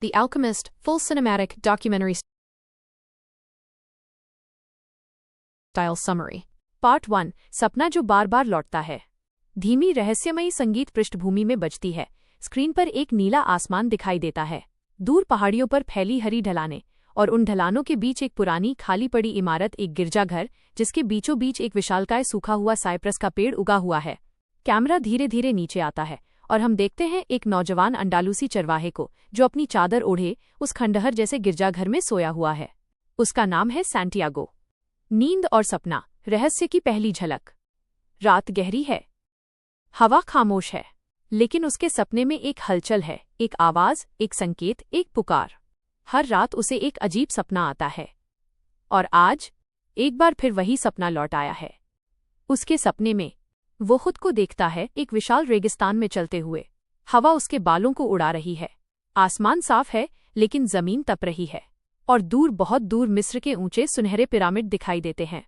The Alchemist, full cinematic documentary style summary. Part 1. सपना जो बार बार लौटता है। धीमी रहस्यमयी संगीत पृष्ठभूमि में बजती है। स्क्रीन पर एक नीला आसमान दिखाई देता है। दूर पहाड़ियों पर फैली हरी ढलानें और उन ढलानों के बीच एक पुरानी खाली पड़ी इमारत, एक गिरजाघर जिसके बीचों बीच एक विशालकाय सूखा हुआ साइप्रस का पेड़ उगा हुआ है। कैमरा धीरे धीरे नीचे आता है और हम देखते हैं एक नौजवान अंडालूसी चरवाहे को जो अपनी चादर ओढ़े उस खंडहर जैसे गिरजाघर में सोया हुआ है। उसका नाम है सैंटियागो। नींद और सपना, रहस्य की पहली झलक। रात गहरी है, हवा खामोश है, लेकिन उसके सपने में एक हलचल है, एक आवाज, एक संकेत, एक पुकार। हर रात उसे एक अजीब सपना आता है और आज एक बार फिर वही सपना लौट आया है। उसके सपने में वो खुद को देखता है एक विशाल रेगिस्तान में चलते हुए। हवा उसके बालों को उड़ा रही है, आसमान साफ है लेकिन जमीन तप रही है और दूर, बहुत दूर मिस्र के ऊंचे सुनहरे पिरामिड दिखाई देते हैं।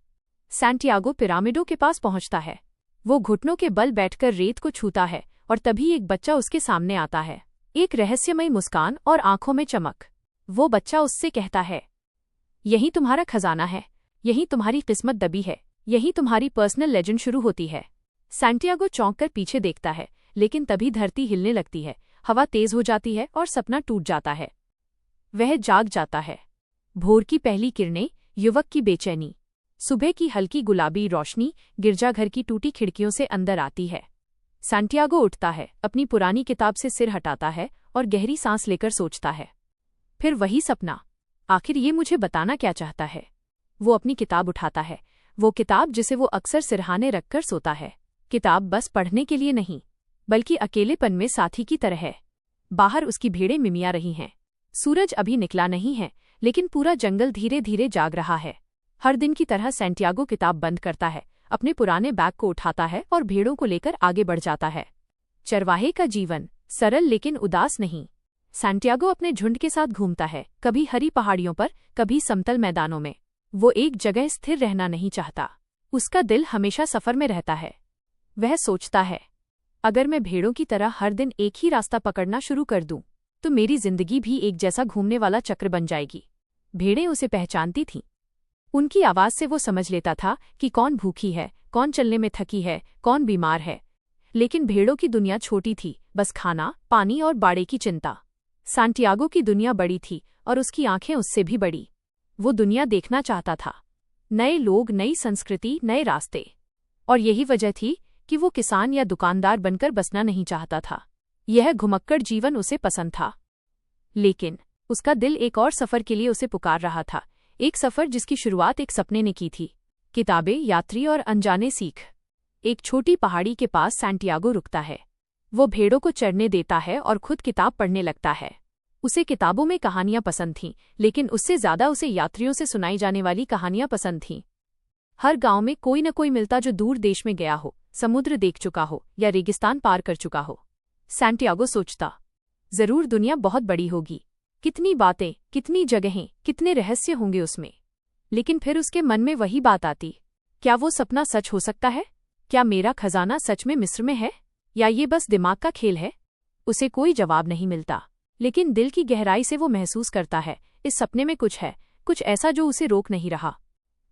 सैंटियागो पिरामिडों के पास पहुंचता है। वो घुटनों के बल बैठकर रेत को छूता है और तभी एक बच्चा उसके सामने आता है, एक रहस्यमयी मुस्कान और आंखों में चमक। वो बच्चा उससे कहता है, यही तुम्हारा खजाना है, यही तुम्हारी किस्मत दबी है, यही तुम्हारी पर्सनल लेजेंड शुरू होती है। सैंटियागो चौंककर पीछे देखता है, लेकिन तभी धरती हिलने लगती है, हवा तेज हो जाती है और सपना टूट जाता है। वह जाग जाता है। भोर की पहली किरणें, युवक की बेचैनी, सुबह की हल्की गुलाबी रोशनी गिरजाघर की टूटी खिड़कियों से अंदर आती है। सैंटियागो उठता है, अपनी पुरानी किताब से सिर हटाता है और गहरी सांस लेकर सोचता है। फिर वही सपना, आखिर ये मुझे बताना क्या चाहता है? वो अपनी किताब उठाता है, वो किताब जिसे वो अक्सर सिरहाने रखकर सोता है। किताब बस पढ़ने के लिए नहीं, बल्कि अकेलेपन में साथी की तरह है। बाहर उसकी भेड़ें मिमिया रही हैं। सूरज अभी निकला नहीं है, लेकिन पूरा जंगल धीरे धीरे जाग रहा है। हर दिन की तरह सैंटियागो किताब बंद करता है, अपने पुराने बैग को उठाता है और भेड़ों को लेकर आगे बढ़ जाता है। चरवाहे का जीवन, सरल लेकिन उदास नहीं। सैंटियागो अपने झुंड के साथ घूमता है, कभी हरी पहाड़ियों पर, कभी समतल मैदानों में। वो एक जगह स्थिर रहना नहीं चाहता। उसका दिल हमेशा सफर में रहता है। वह सोचता है, अगर मैं भेड़ों की तरह हर दिन एक ही रास्ता पकड़ना शुरू कर दूं, तो मेरी जिंदगी भी एक जैसा घूमने वाला चक्र बन जाएगी। भेड़ें उसे पहचानती थीं। उनकी आवाज से वो समझ लेता था कि कौन भूखी है, कौन चलने में थकी है, कौन बीमार है। लेकिन भेड़ों की दुनिया छोटी थी, बस खाना, पानी और बाड़े की चिंता। सैंटियागो की दुनिया बड़ी थी और उसकी आंखें उससे भी बड़ी। वो दुनिया देखना चाहता था, नए लोग, नई संस्कृति, नए रास्ते। और यही वजह थी कि वो किसान या दुकानदार बनकर बसना नहीं चाहता था। यह घुमक्कड़ जीवन उसे पसंद था, लेकिन उसका दिल एक और सफर के लिए उसे पुकार रहा था। एक सफर जिसकी शुरुआत एक सपने ने की थी। किताबें, यात्री और अनजाने सीख। एक छोटी पहाड़ी के पास सैंटियागो रुकता है। वो भेड़ों को चरने देता है और खुद किताब पढ़ने लगता है। उसे किताबों में कहानियां पसंद थीं, लेकिन उससे ज्यादा उसे यात्रियों से सुनाई जाने वाली कहानियां पसंद थीं। हर गांव में कोई न कोई मिलता जो दूर देश में गया हो, समुद्र देख चुका हो या रेगिस्तान पार कर चुका हो। सैंटियागो सोचता, जरूर दुनिया बहुत बड़ी होगी, कितनी बातें, कितनी जगहें, कितने रहस्य होंगे उसमें। लेकिन फिर उसके मन में वही बात आती, क्या वो सपना सच हो सकता है? क्या मेरा खजाना सच में मिस्र में है, या ये बस दिमाग का खेल है? उसे कोई जवाब नहीं मिलता, लेकिन दिल की गहराई से वो महसूस करता है, इस सपने में कुछ है, कुछ ऐसा जो उसे रोक नहीं रहा।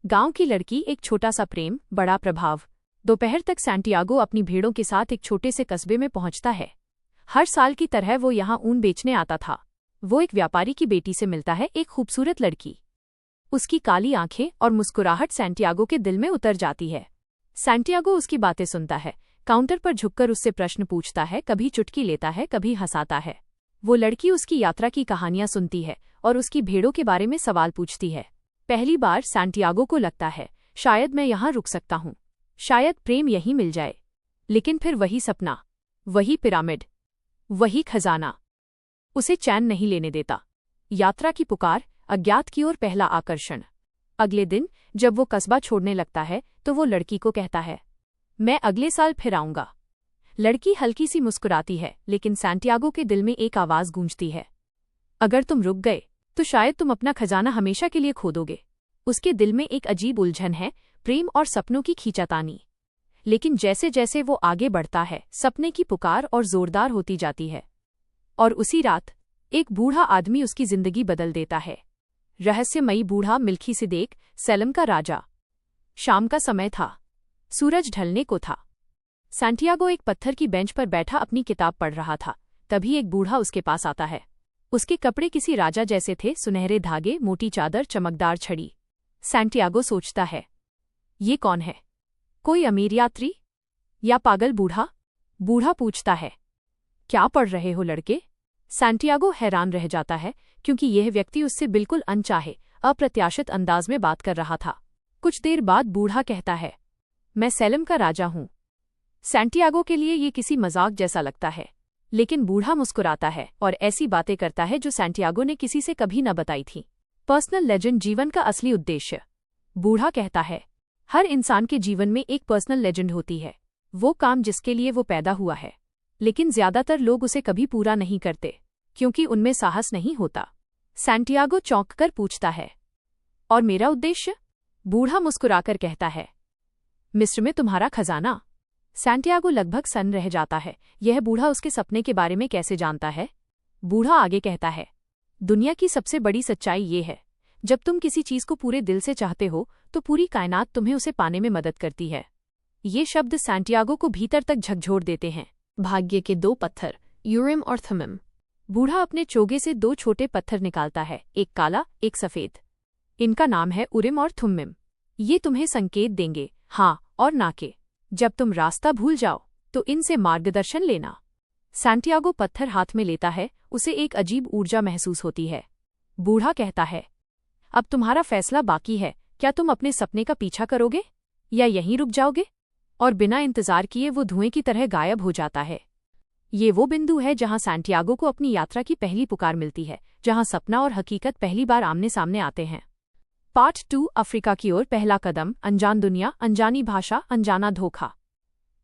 गांव की लड़की, एक छोटा सा प्रेम, बड़ा प्रभाव। दोपहर तक सैंटियागो अपनी भेड़ों के साथ एक छोटे से कस्बे में पहुंचता है। हर साल की तरह वो यहाँ ऊन बेचने आता था। वो एक व्यापारी की बेटी से मिलता है, एक खूबसूरत लड़की। उसकी काली आंखें और मुस्कुराहट सैंटियागो के दिल में उतर जाती है। सैंटियागो उसकी बातें सुनता है, काउंटर पर झुककर उससे प्रश्न पूछता है, कभी चुटकी लेता है, कभी हंसाता है। वो लड़की उसकी यात्रा की कहानियां सुनती है और उसकी भेड़ों के बारे में सवाल पूछती है। पहली बार सैंटियागो को लगता है, शायद मैं यहाँ रुक सकता हूँ, शायद प्रेम यहीं मिल जाए। लेकिन फिर वही सपना, वही पिरामिड, वही खजाना उसे चैन नहीं लेने देता। यात्रा की पुकार, अज्ञात की ओर पहला आकर्षण। अगले दिन जब वो कस्बा छोड़ने लगता है तो वो लड़की को कहता है, मैं अगले साल फिर आऊंगा। लड़की हल्की सी मुस्कुराती है, लेकिन सैंटियागो के दिल में एक आवाज गूंजती है, अगर तुम रुक गए तो शायद तुम अपना खजाना हमेशा के लिए खो दोगे। उसके दिल में एक अजीब उलझन है, प्रेम और सपनों की खींचातानी। लेकिन जैसे जैसे वो आगे बढ़ता है, सपने की पुकार और जोरदार होती जाती है। और उसी रात एक बूढ़ा आदमी उसकी जिंदगी बदल देता है। रहस्यमयी बूढ़ा मेल्खीसेदेक, सैलम का राजा। शाम का समय था। सूरज ढलने को था। सैंटियागो एक पत्थर की बेंच पर बैठा अपनी किताब पढ़ रहा था। तभी एक बूढ़ा उसके पास आता है। उसके कपड़े किसी राजा जैसे थे, सुनहरे धागे, मोटी चादर, चमकदार छड़ी। सैंटियागो सोचता है, ये कौन है? कोई अमीर यात्री या पागल बूढ़ा? बूढ़ा पूछता है, क्या पढ़ रहे हो लड़के? सैंटियागो हैरान रह जाता है, क्योंकि यह व्यक्ति उससे बिल्कुल अनचाहे, अप्रत्याशित अंदाज में बात कर रहा था। कुछ देर बाद बूढ़ा कहता है, मैं सैलम का राजा हूं। सैंटियागो के लिए ये किसी मजाक जैसा लगता है, लेकिन बूढ़ा मुस्कुराता है और ऐसी बातें करता है जो सैंटियागो ने किसी से कभी न बताई थी। पर्सनल लेजेंड, जीवन का असली उद्देश्य। बूढ़ा कहता है, हर इंसान के जीवन में एक पर्सनल लेजेंड होती है, वो काम जिसके लिए वो पैदा हुआ है, लेकिन ज्यादातर लोग उसे कभी पूरा नहीं करते, क्योंकि उनमें साहस नहीं होता। सैंटियागो चौंककर पूछता है, और मेरा उद्देश्य? बूढ़ा मुस्कुराकर कहता है, मिस्र में तुम्हारा खजाना। सैंटियागो लगभग सन्न रह जाता है। यह बूढ़ा उसके सपने के बारे में कैसे जानता है? बूढ़ा आगे कहता है, दुनिया की सबसे बड़ी सच्चाई ये है, जब तुम किसी चीज को पूरे दिल से चाहते हो तो पूरी कायनात तुम्हें उसे पाने में मदद करती है। ये शब्द सैंटियागो को भीतर तक झकझोर देते हैं। भाग्य के दो पत्थर, यूरिम और थुम्मिम। बूढ़ा अपने चोगे से दो छोटे पत्थर निकालता है, एक काला, एक सफेद। इनका नाम है उरिम और थुम्मिम। ये तुम्हें संकेत देंगे, हाँ और ना के। जब तुम रास्ता भूल जाओ तो इनसे मार्गदर्शन लेना। सैंटियागो पत्थर हाथ में लेता है, उसे एक अजीब ऊर्जा महसूस होती है। बूढ़ा कहता है, अब तुम्हारा फैसला बाकी है, क्या तुम अपने सपने का पीछा करोगे या यहीं रुक जाओगे? और बिना इंतजार किए वो धुएं की तरह गायब हो जाता है। ये वो बिंदु है जहां सैंटियागो को अपनी यात्रा की पहली पुकार मिलती है, जहां सपना और हकीकत पहली बार आमने सामने आते हैं। पार्ट 2, अफ्रीका की ओर पहला कदम। अनजान दुनिया, अनजानी भाषा, अनजाना धोखा।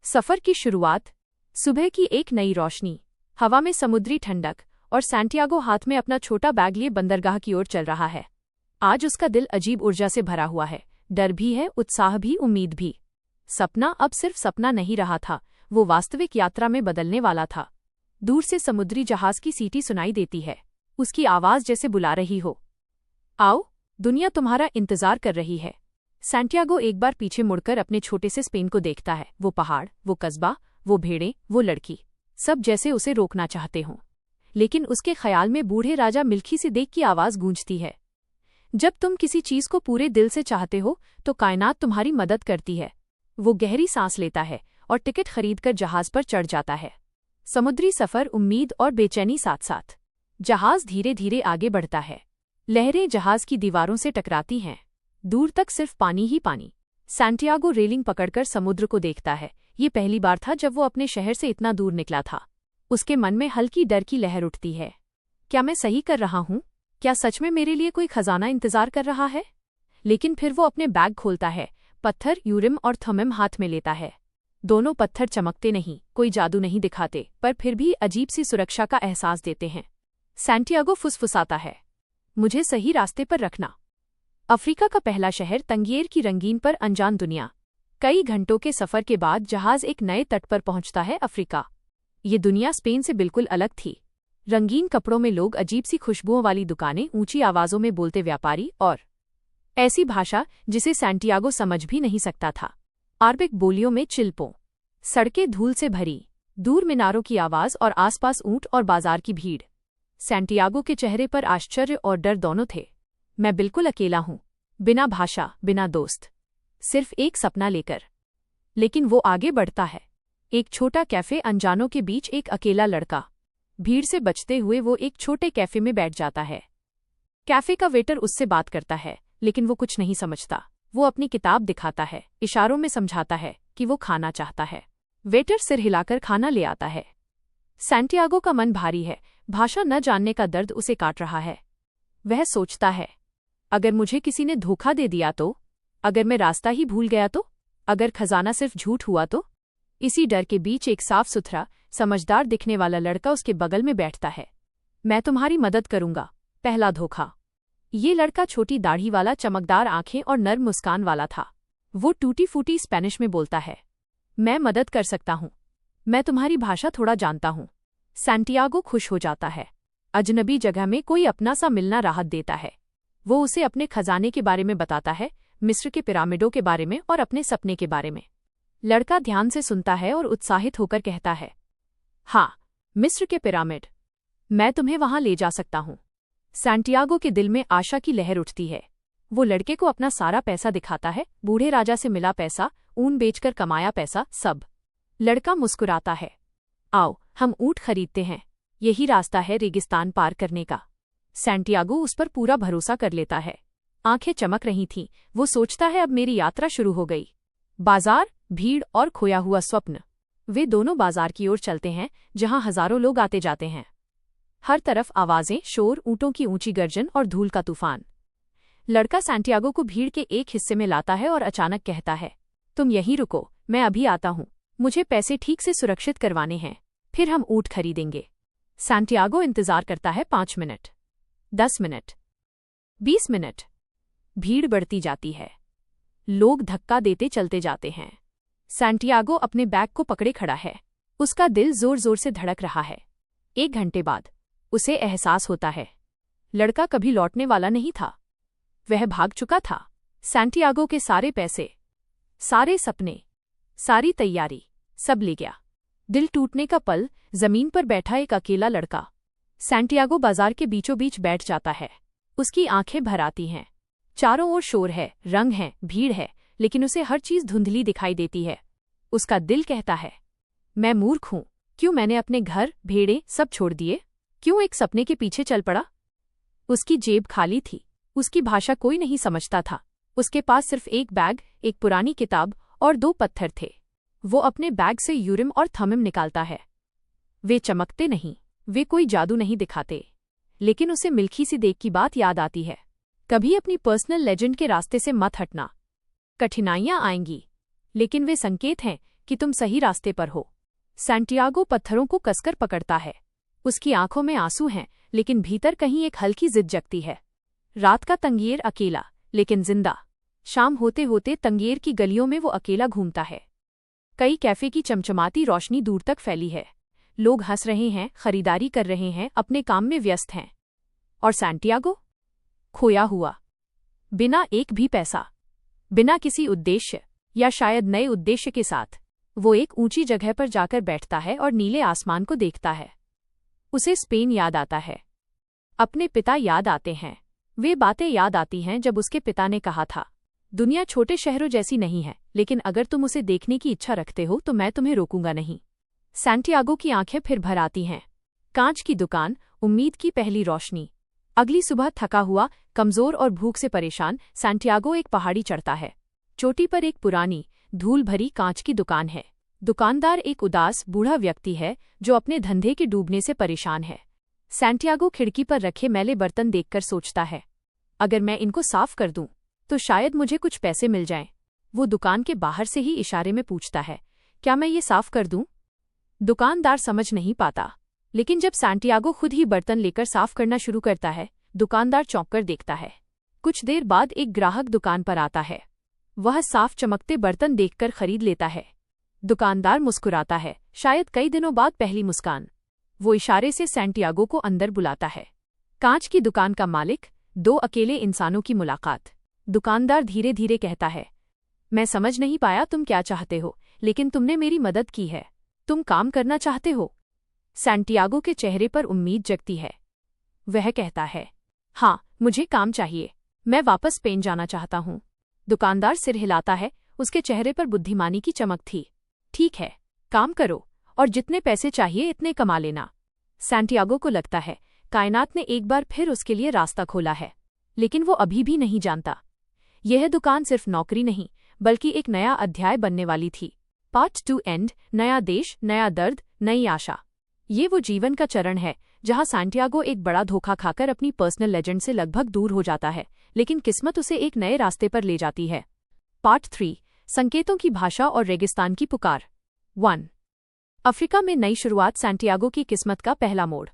सफर की शुरुआत। सुबह की एक नई रोशनी, हवा में समुद्री ठंडक, और सैंटियागो हाथ में अपना छोटा बैग लिए बंदरगाह की ओर चल रहा है। आज उसका दिल अजीब ऊर्जा से भरा हुआ है। डर भी है, उत्साह भी, उम्मीद भी। सपना अब सिर्फ सपना नहीं रहा था, वो वास्तविक यात्रा में बदलने वाला था। दूर से समुद्री जहाज की सीटी सुनाई देती है, उसकी आवाज जैसे बुला रही हो, आओ, दुनिया तुम्हारा इंतजार कर रही है। सैंटियागो एक बार पीछे मुड़कर अपने छोटे से स्पेन को देखता है। वो पहाड़, वो कस्बा, वो भेड़ें, वो लड़की, सब जैसे उसे रोकना चाहते हों। लेकिन उसके ख्याल में बूढ़े राजा मेल्खीसेदेक की आवाज गूंजती है, जब तुम किसी चीज को पूरे दिल से चाहते हो तो कायनात तुम्हारी मदद करती है। वो गहरी सांस लेता है और टिकट खरीदकर जहाज पर चढ़ जाता है। समुद्री सफर, उम्मीद और बेचैनी साथ साथ। जहाज धीरे धीरे आगे बढ़ता है। लहरें जहाज की दीवारों से टकराती हैं। दूर तक सिर्फ पानी ही पानी। सैंटियागो रेलिंग पकड़कर समुद्र को देखता है। ये पहली बार था जब वो अपने शहर से इतना दूर निकला था। उसके मन में हल्की डर की लहर उठती है। क्या मैं सही कर रहा हूँ? क्या सच में मेरे लिए कोई खजाना इंतजार कर रहा है? लेकिन फिर वो अपने बैग खोलता है, पत्थर, यूरिम और थुम्मिम हाथ में लेता है। दोनों पत्थर चमकते नहीं, कोई जादू नहीं दिखाते, पर फिर भी अजीब सी सुरक्षा का एहसास देते हैं। सैंटियागो फुसफुसाता है, मुझे सही रास्ते पर रखना। अफ्रीका का पहला शहर, तंगिएर की रंगीन पर अनजान दुनिया। कई घंटों के सफर के बाद जहाज एक नए तट पर पहुंचता है, अफ्रीका। ये दुनिया स्पेन से बिल्कुल अलग थी। रंगीन कपड़ों में लोग, अजीब सी खुशबुओं वाली दुकानें, ऊंची आवाजों में बोलते व्यापारी, और ऐसी भाषा जिसे सैंटियागो समझ भी नहीं सकता था। अरबिक बोलियों में चिल्पों। सड़कें धूल से भरी, दूर मीनारों की आवाज और आसपास ऊंट और बाजार की भीड़। सैंटियागो के चेहरे पर आश्चर्य और डर दोनों थे। मैं बिल्कुल अकेला हूं, बिना भाषा, बिना दोस्त, सिर्फ एक सपना लेकर। लेकिन वो आगे बढ़ता है। एक छोटा कैफे, अनजानों के बीच एक अकेला लड़का। भीड़ से बचते हुए वो एक छोटे कैफे में बैठ जाता है। कैफे का वेटर उससे बात करता है, लेकिन वो कुछ नहीं समझता। वो अपनी किताब दिखाता है, इशारों में समझाता है कि वो खाना चाहता है। वेटर सिर हिलाकर खाना ले आता है। सैंटियागो का मन भारी है। भाषा न जानने का दर्द उसे काट रहा है। वह सोचता है, अगर मुझे किसी ने धोखा दे दिया तो? अगर मैं रास्ता ही भूल गया तो? अगर खजाना सिर्फ झूठ हुआ तो? इसी डर के बीच एक साफ सुथरा, समझदार दिखने वाला लड़का उसके बगल में बैठता है। मैं तुम्हारी मदद करूंगा। पहला धोखा। ये लड़का छोटी दाढ़ी वाला, चमकदार आंखें और नर्म मुस्कान वाला था। वो टूटी फूटी स्पेनिश में बोलता है, मैं मदद कर सकता हूँ, मैं तुम्हारी भाषा थोड़ा जानता हूँ। सैंटियागो खुश हो जाता है। अजनबी जगह में कोई अपना सा मिलना राहत देता है। वो उसे अपने खजाने के बारे में बताता है, मिस्र के पिरामिडों के बारे में और अपने सपने के बारे में। लड़का ध्यान से सुनता है और उत्साहित होकर कहता है, हाँ, मिस्र के पिरामिड, मैं तुम्हें वहां ले जा सकता हूं। सैंटियागो के दिल में आशा की लहर उठती है। वो लड़के को अपना सारा पैसा दिखाता है, बूढ़े राजा से मिला पैसा, ऊन बेचकर कमाया पैसा, सब। लड़का मुस्कुराता है। आओ, हम ऊँट खरीदते हैं, यही रास्ता है रेगिस्तान पार करने का। सैंटियागो उस पर पूरा भरोसा कर लेता है। आंखें चमक रही थीं, वो सोचता है अब मेरी यात्रा शुरू हो गई। बाजार, भीड़ और खोया हुआ स्वप्न। वे दोनों बाजार की ओर चलते हैं, जहां हजारों लोग आते जाते हैं। हर तरफ आवाजें, शोर, ऊँटों की ऊंची गर्जन और धूल का तूफान। लड़का सैंटियागो को भीड़ के एक हिस्से में लाता है और अचानक कहता है, तुम यहीं रुको, मैं अभी आता हूं। मुझे पैसे ठीक से सुरक्षित करवाने हैं, फिर हम ऊँट खरीदेंगे। सैंटियागो इंतजार करता है। 5 मिनट, 10 मिनट, 20 मिनट। भीड़ बढ़ती जाती है। लोग धक्का देते चलते जाते हैं। सैंटियागो अपने बैग को पकड़े खड़ा है। उसका दिल जोर जोर से धड़क रहा है। 1 घंटे बाद उसे एहसास होता है, लड़का कभी लौटने वाला नहीं था। वह भाग चुका था। सैंटियागो के सारे पैसे, सारे सपने, सारी तैयारी, सब ले गया। दिल टूटने का पल, जमीन पर बैठा एक अकेला लड़का। सैंटियागो बाजार के बीचों बीच बैठ जाता है। उसकी आंखें भर आती हैं। चारों ओर शोर है, रंग है, भीड़ है, लेकिन उसे हर चीज धुंधली दिखाई देती है। उसका दिल कहता है, मैं मूर्ख हूं, क्यों मैंने अपने घर, भेड़े सब छोड़ दिए, क्यों एक सपने के पीछे चल पड़ा। उसकी जेब खाली थी। उसकी भाषा कोई नहीं समझता था। उसके पास सिर्फ एक बैग, एक पुरानी किताब और 2 पत्थर थे। वो अपने बैग से यूरिम और थमिम निकालता है। वे चमकते नहीं, वे कोई जादू नहीं दिखाते, लेकिन उसे मिल्खी सी देख की बात याद आती है। कभी अपनी पर्सनल लेजेंड के रास्ते से मत हटना। कठिनाइयां आएंगी, लेकिन वे संकेत हैं कि तुम सही रास्ते पर हो। सैंटियागो पत्थरों को कसकर पकड़ता है। उसकी आंखों में आंसू हैं, लेकिन भीतर कहीं एक हल्की जिद जगती है। रात का तंगिएर अकेला, लेकिन जिंदा। शाम होते होते तंगिएर की गलियों में वो अकेला घूमता है। कई कैफे की चमचमाती रोशनी दूर तक फैली है। लोग हंस रहे हैं, खरीदारी कर रहे हैं, अपने काम में व्यस्त हैं। और सैंटियागो खोया हुआ, बिना एक भी पैसा, बिना किसी उद्देश्य, या शायद नए उद्देश्य के साथ। वो एक ऊंची जगह पर जाकर बैठता है और नीले आसमान को देखता है। उसे स्पेन याद आता है। अपने पिता याद आते हैं। वे बातें याद आती हैं जब उसके पिता ने कहा था, दुनिया छोटे शहरों जैसी नहीं है, लेकिन अगर तुम उसे देखने की इच्छा रखते हो तो मैं तुम्हें रोकूंगा नहीं। सैंटियागो की आंखें फिर भर आती हैं। कांच की दुकान, उम्मीद की पहली रोशनी। अगली सुबह थका हुआ, कमजोर और भूख से परेशान, सैंटियागो एक पहाड़ी चढ़ता है। चोटी पर एक पुरानी, धूल भरी कांच की दुकान है। दुकानदार एक उदास, बूढ़ा व्यक्ति है जो अपने धंधे के डूबने से परेशान है। सैंटियागो खिड़की पर रखे मैले बर्तन देखकर सोचता है, अगर मैं इनको साफ कर दूं तो शायद मुझे कुछ पैसे मिल जाएं। वो दुकान के बाहर से ही इशारे में पूछता है, क्या मैं ये साफ कर दूं? दुकानदार समझ नहीं पाता, लेकिन जब सैंटियागो खुद ही बर्तन लेकर साफ करना शुरू करता है, दुकानदार चौंक कर देखता है। कुछ देर बाद एक ग्राहक दुकान पर आता है। वह साफ चमकते बर्तन देखकर खरीद लेता है। दुकानदार मुस्कुराता है, शायद कई दिनों बाद पहली मुस्कान। वो इशारे से सैंटियागो को अंदर बुलाता है। कांच की दुकान का मालिक, 2 अकेले इंसानों की मुलाकात। दुकानदार धीरे धीरे कहता है, मैं समझ नहीं पाया तुम क्या चाहते हो, लेकिन तुमने मेरी मदद की है। तुम काम करना चाहते हो? सैंटियागो के चेहरे पर उम्मीद जगती है। वह कहता है, हाँ, मुझे काम चाहिए। मैं वापस स्पेन जाना चाहता हूँ। दुकानदार सिर हिलाता है, उसके चेहरे पर बुद्धिमानी की चमक थी। ठीक है, काम करो, और जितने पैसे चाहिए इतने कमा लेना। सैंटियागो को लगता है कायनात ने एक बार फिर उसके लिए रास्ता खोला है, लेकिन वो अभी भी नहीं जानता, यह दुकान सिर्फ नौकरी नहीं, बल्कि एक नया अध्याय बनने वाली थी। Part 2 and. नया देश, नया दर्द, नई आशा। ये वो जीवन का चरण है जहां सैंटियागो एक बड़ा धोखा खाकर अपनी पर्सनल लेजेंड से लगभग दूर हो जाता है, लेकिन किस्मत उसे एक नए रास्ते पर ले जाती है। पार्ट 3। संकेतों की भाषा और रेगिस्तान की पुकार। 1। अफ्रीका में नई शुरुआत। सैंटियागो की किस्मत का पहला मोड़।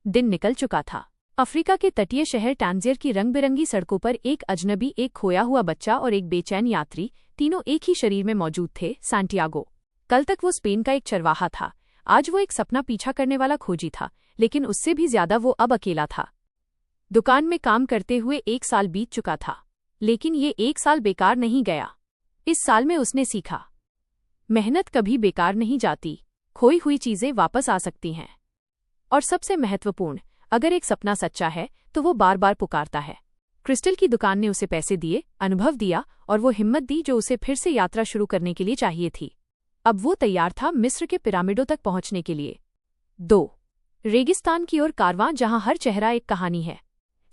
दिन निकल चुका था। अफ्रीका के तटीय शहर टांजियर की रंग बिरंगी सड़कों पर एक अजनबी, एक खोया हुआ बच्चा और एक बेचैन यात्री, तीनों एक ही शरीर में मौजूद थे। सैंटियागो। कल तक वो स्पेन का एक चरवाहा था, आज वो एक सपना पीछा करने वाला खोजी था। लेकिन उससे भी ज्यादा वो अब अकेला था। दुकान में काम करते हुए 1 साल बीत चुका था, लेकिन ये 1 साल बेकार नहीं गया। इस साल में उसने सीखा, मेहनत कभी बेकार नहीं जाती, खोई हुई चीजें वापस आ सकती हैं। और सबसे महत्वपूर्ण, अगर एक सपना सच्चा है तो वो बार बार पुकारता है। क्रिस्टल की दुकान ने उसे पैसे दिए, अनुभव दिया और वो हिम्मत दी जो उसे फिर से यात्रा शुरू करने के लिए चाहिए थी। अब वो तैयार था मिस्र के पिरामिडों तक पहुंचने के लिए। 2. रेगिस्तान की ओर कारवां, जहां हर चेहरा एक कहानी है।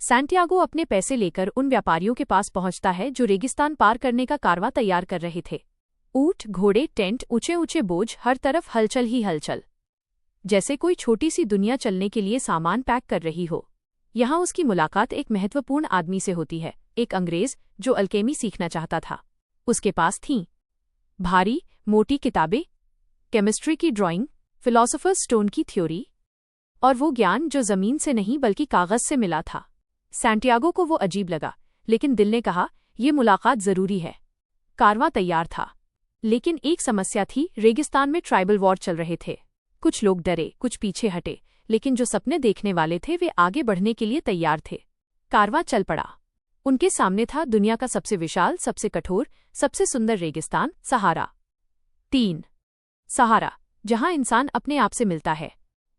सैंटियागो अपने पैसे लेकर उन व्यापारियों के पास पहुंचता है जो रेगिस्तान पार करने का कारवां तैयार कर रहे थे। ऊंट, घोड़े, टेंट, ऊंचे ऊंचे बोझ, हर तरफ हलचल ही हलचल, जैसे कोई छोटी सी दुनिया चलने के लिए सामान पैक कर रही हो। यहाँ उसकी मुलाकात एक महत्वपूर्ण आदमी से होती है, एक अंग्रेज जो अल्केमी सीखना चाहता था। उसके पास थीं भारी मोटी किताबें, केमिस्ट्री की ड्राइंग, फिलॉसफर्स स्टोन की थ्योरी, और वो ज्ञान जो जमीन से नहीं बल्कि कागज से मिला था। सैंटियागो को वो अजीब लगा, लेकिन दिल ने कहा ये मुलाकात जरूरी है। कारवां तैयार था, लेकिन एक समस्या थी, रेगिस्तान में ट्राइबल वॉर चल रहे थे। कुछ लोग डरे, कुछ पीछे हटे, लेकिन जो सपने देखने वाले थे वे आगे बढ़ने के लिए तैयार थे। कारवां चल पड़ा। उनके सामने था दुनिया का सबसे विशाल, सबसे कठोर, सबसे सुंदर रेगिस्तान, सहारा। 3. सहारा, जहां इंसान अपने आप से मिलता है।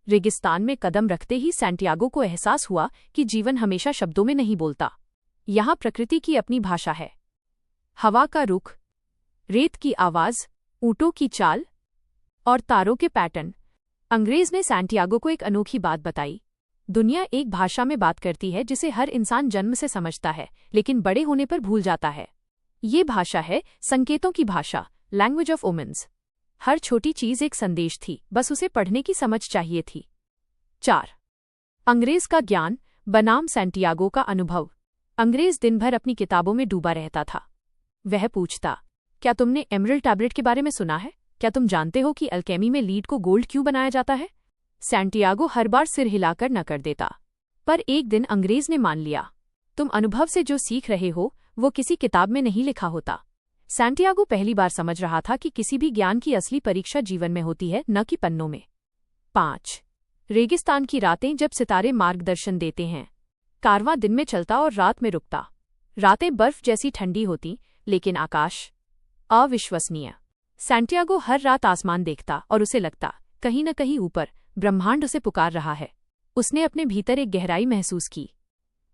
रेगिस्तान में कदम रखते ही सैंटियागो को एहसास हुआ कि जीवन हमेशा शब्दों में नहीं बोलता। यहाँ प्रकृति की अपनी भाषा है। हवा का रुख, रेत की आवाज, ऊंटों की चाल और तारों के पैटर्न। अंग्रेज ने सैंटियागो को एक अनोखी बात बताई। दुनिया एक भाषा में बात करती है जिसे हर इंसान जन्म से समझता है, लेकिन बड़े होने पर भूल जाता है। ये भाषा है संकेतों की भाषा, लैंग्वेज ऑफ ओमेन्स। हर छोटी चीज एक संदेश थी, बस उसे पढ़ने की समझ चाहिए थी। 4. अंग्रेज का ज्ञान बनाम सैंटियागो का अनुभव। अंग्रेज दिन भर अपनी किताबों में डूबा रहता था। वह पूछता, क्या तुमने एमरल्ड टैबलेट के बारे में सुना है? क्या तुम जानते हो कि अल्केमी में लीड को गोल्ड क्यों बनाया जाता है? सैंटियागो हर बार सिर हिलाकर न कर देता। पर एक दिन अंग्रेज ने मान लिया, तुम अनुभव से जो सीख रहे हो वो किसी किताब में नहीं लिखा होता। सैंटियागो पहली बार समझ रहा था कि किसी भी ज्ञान की असली परीक्षा जीवन में होती है, न कि पन्नों में। 5. रेगिस्तान की रातें, जब सितारे मार्गदर्शन देते हैं। कारवां दिन में चलता और रात में रुकता। रातें बर्फ जैसी ठंडी होती, लेकिन आकाश अविश्वसनीय। सैंटियागो हर रात आसमान देखता और उसे लगता, कहीं न कहीं ऊपर ब्रह्मांड उसे पुकार रहा है। उसने अपने भीतर एक गहराई महसूस की।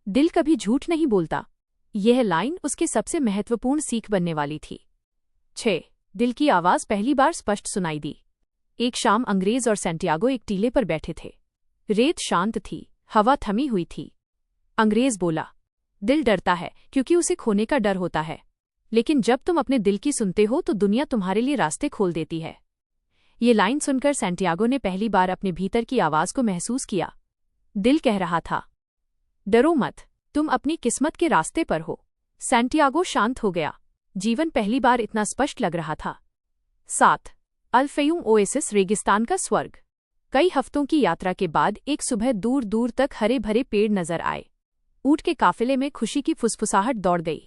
दिल कभी झूठ नहीं बोलता। यह लाइन उसके सबसे महत्वपूर्ण सीख बनने वाली थी। 6. दिल की आवाज पहली बार स्पष्ट सुनाई दी। एक शाम अंग्रेज और सैंटियागो एक टीले पर बैठे थे। रेत शांत थी, हवा थमी हुई थी। अंग्रेज बोला, दिल डरता है क्योंकि उसे खोने का डर होता है, लेकिन जब तुम अपने दिल की सुनते हो तो दुनिया तुम्हारे लिए रास्ते खोल देती है। ये लाइन सुनकर सैंटियागो ने पहली बार अपने भीतर की आवाज को महसूस किया। दिल कह रहा था, डरो मत, तुम अपनी किस्मत के रास्ते पर हो। सैंटियागो शांत हो गया। जीवन पहली बार इतना स्पष्ट लग रहा था। 7. अल-फ़यूम ओएसिस, रेगिस्तान का स्वर्ग। कई हफ्तों की यात्रा के बाद एक सुबह दूर दूर तक हरे भरे पेड़ नजर आए। ऊंट के काफिले में खुशी की फुसफुसाहट दौड़ गई।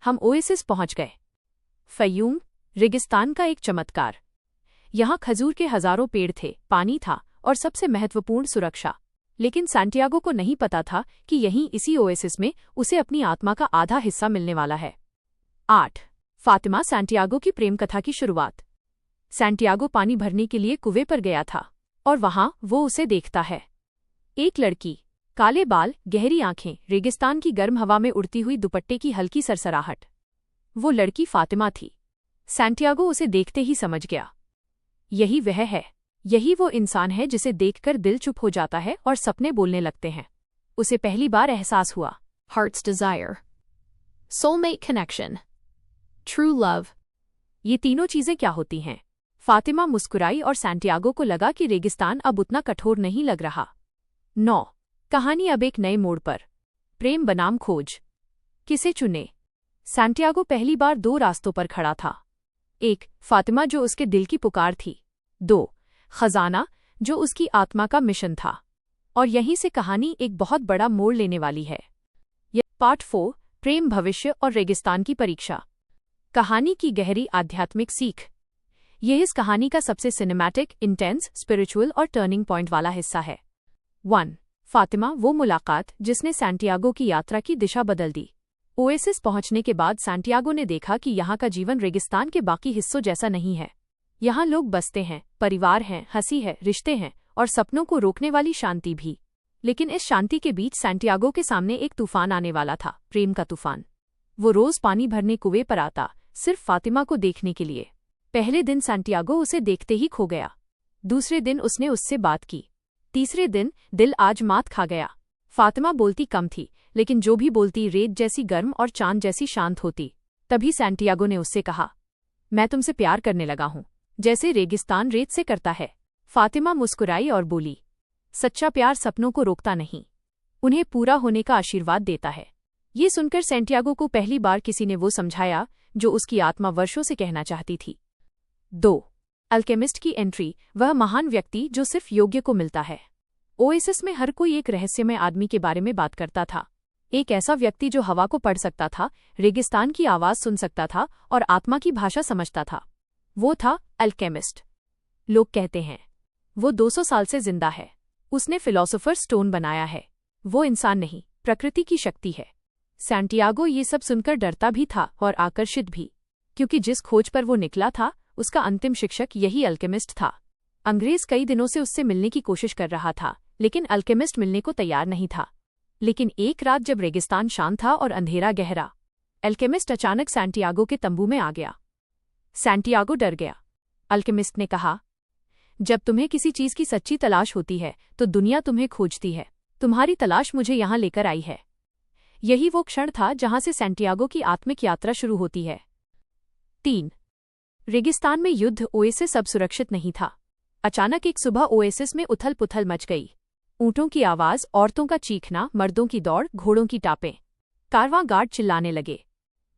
हम ओएसिस पहुंच गए। फ़यूम, रेगिस्तान का एक चमत्कार। यहाँ खजूर के हजारों पेड़ थे, पानी था और सबसे महत्वपूर्ण सुरक्षा। लेकिन सैंटियागो को नहीं पता था कि यहीं इसी ओएसिस में उसे अपनी आत्मा का आधा हिस्सा मिलने वाला है। 8. फातिमा, सैंटियागो की प्रेम कथा की शुरुआत। सैंटियागो पानी भरने के लिए कुएं पर गया था और वहां वो उसे देखता है। एक लड़की, काले बाल, गहरी आंखें, रेगिस्तान की गर्म हवा में उड़ती हुई दुपट्टे की हल्की सरसराहट। वो लड़की फातिमा थी। सैंटियागो उसे देखते ही समझ गया, यही वह है, यही वो इंसान है जिसे देखकर दिल चुप हो जाता है और सपने बोलने लगते हैं। उसे पहली बार एहसास हुआ, heart's desire, soulmate connection, true love. ये तीनों चीजें क्या होती हैं? फातिमा मुस्कुराई और सैंटियागो को लगा कि रेगिस्तान अब उतना कठोर नहीं लग रहा। 9. कहानी अब एक नए मोड़ पर। प्रेम बनाम खोज। किसे चुने? सैंटियागो पहली बार 2 रास्तों पर खड़ा था। 1. फातिमा जो उसके दिल की पुकार थी। 2. खजाना जो उसकी आत्मा का मिशन था। और यहीं से कहानी एक बहुत बड़ा मोड़ लेने वाली है। यह पार्ट 4, प्रेम, भविष्य और रेगिस्तान की परीक्षा। कहानी की गहरी आध्यात्मिक सीख। यह इस कहानी का सबसे सिनेमैटिक, इंटेंस, स्पिरिचुअल और टर्निंग पॉइंट वाला हिस्सा है। 1. फातिमा, वो मुलाकात जिसने सैंटियागो की यात्रा की दिशा बदल दी। ओएसिस पहुंचने के बाद सैंटियागो ने देखा कि यहाँ का जीवन रेगिस्तान के बाकी हिस्सों जैसा नहीं है। यहाँ लोग बसते हैं, परिवार हैं, हंसी है, रिश्ते हैं और सपनों को रोकने वाली शांति भी। लेकिन इस शांति के बीच सैंटियागो के सामने एक तूफान आने वाला था, प्रेम का तूफान। वो रोज पानी भरने कुएं पर आता, सिर्फ फातिमा को देखने के लिए। पहले दिन सैंटियागो उसे देखते ही खो गया। दूसरे दिन उसने उससे बात की। तीसरे दिन दिल आज मात खा गया। फातिमा बोलती कम थी, लेकिन जो भी बोलती रेत जैसी गर्म और चांद जैसी शांत होती। तभी सैंटियागो ने उससे कहा, मैं तुमसे प्यार करने लगा हूं, जैसे रेगिस्तान रेत से करता है। फातिमा मुस्कुराई और बोली, सच्चा प्यार सपनों को रोकता नहीं, उन्हें पूरा होने का आशीर्वाद देता है। ये सुनकर सैंटियागो को पहली बार किसी ने वो समझाया जो उसकी आत्मा वर्षों से कहना चाहती थी। 2. अल्केमिस्ट की एंट्री, वह महान व्यक्ति जो सिर्फ योग्य को मिलता है। ओएसिस में हर कोई एक रहस्यमय आदमी के बारे में बात करता था। एक ऐसा व्यक्ति जो हवा को पढ़ सकता था, रेगिस्तान की आवाज सुन सकता था और आत्मा की भाषा समझता था। वो था अल्केमिस्ट। लोग कहते हैं वो 200 साल से जिंदा है। उसने फिलॉसोफर स्टोन बनाया है। वो इंसान नहीं, प्रकृति की शक्ति है। सैंटियागो ये सब सुनकर डरता भी था और आकर्षित भी, क्योंकि जिस खोज पर वो निकला था उसका अंतिम शिक्षक यही अल्केमिस्ट था। अंग्रेज कई दिनों से उससे मिलने की कोशिश कर रहा था, लेकिन अल्केमिस्ट मिलने को तैयार नहीं था। लेकिन एक रात जब रेगिस्तान शांत था और अंधेरा गहरा, अल्केमिस्ट अचानक सैंटियागो के तंबू में आ गया। सैंटियागो डर गया। अल्केमिस्ट ने कहा, जब तुम्हें किसी चीज की सच्ची तलाश होती है तो दुनिया तुम्हें खोजती है। तुम्हारी तलाश मुझे यहां लेकर आई है। यही वो क्षण था जहां से सैंटियागो की आत्मिक यात्रा शुरू होती है। 3. रेगिस्तान में युद्ध, ओएसिस अब सुरक्षित नहीं था। अचानक एक सुबह ओएसिस में उथल पुथल मच गई। ऊंटों की आवाज, औरतों का चीखना, मर्दों की दौड़, घोड़ों की टापें। कारवां गार्ड चिल्लाने लगे,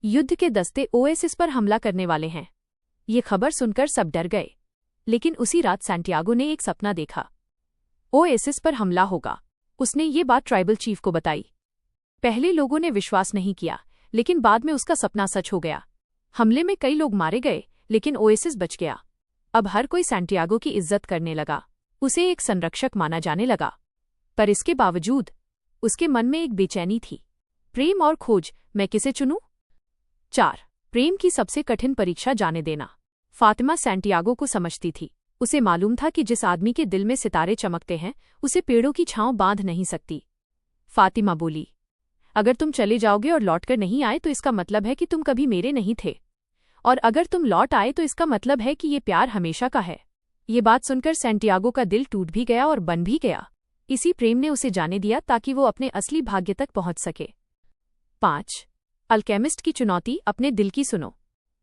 युद्ध के दस्ते ओएसिस पर हमला करने वाले हैं। ये खबर सुनकर सब डर गए। लेकिन उसी रात सैंटियागो ने एक सपना देखा। ओएसिस पर हमला होगा। उसने ये बात ट्राइबल चीफ को बताई। पहले लोगों ने विश्वास नहीं किया, लेकिन बाद में उसका सपना सच हो गया। हमले में कई लोग मारे गए, लेकिन ओएसिस बच गया। अब हर कोई सैंटियागो की इज्जत करने लगा। उसे एक संरक्षक माना जाने लगा। पर इसके बावजूद उसके मन में एक बेचैनी थी। प्रेम और खोज, मैं किसे चुनूं? 4. प्रेम की सबसे कठिन परीक्षा, जाने देना। फातिमा सैंटियागो को समझती थी। उसे मालूम था कि जिस आदमी के दिल में सितारे चमकते हैं, उसे पेड़ों की छांव बांध नहीं सकती। फातिमा बोली, अगर तुम चले जाओगे और लौटकर नहीं आए तो इसका मतलब है कि तुम कभी मेरे नहीं थे, और अगर तुम लौट आए तो इसका मतलब है कि ये प्यार हमेशा का है। ये बात सुनकर सैंटियागो का दिल टूट भी गया और बन भी गया। इसी प्रेम ने उसे जाने दिया ताकि वो अपने असली भाग्य तक पहुंच सके। 5. अल्केमिस्ट की चुनौती, अपने दिल की सुनो।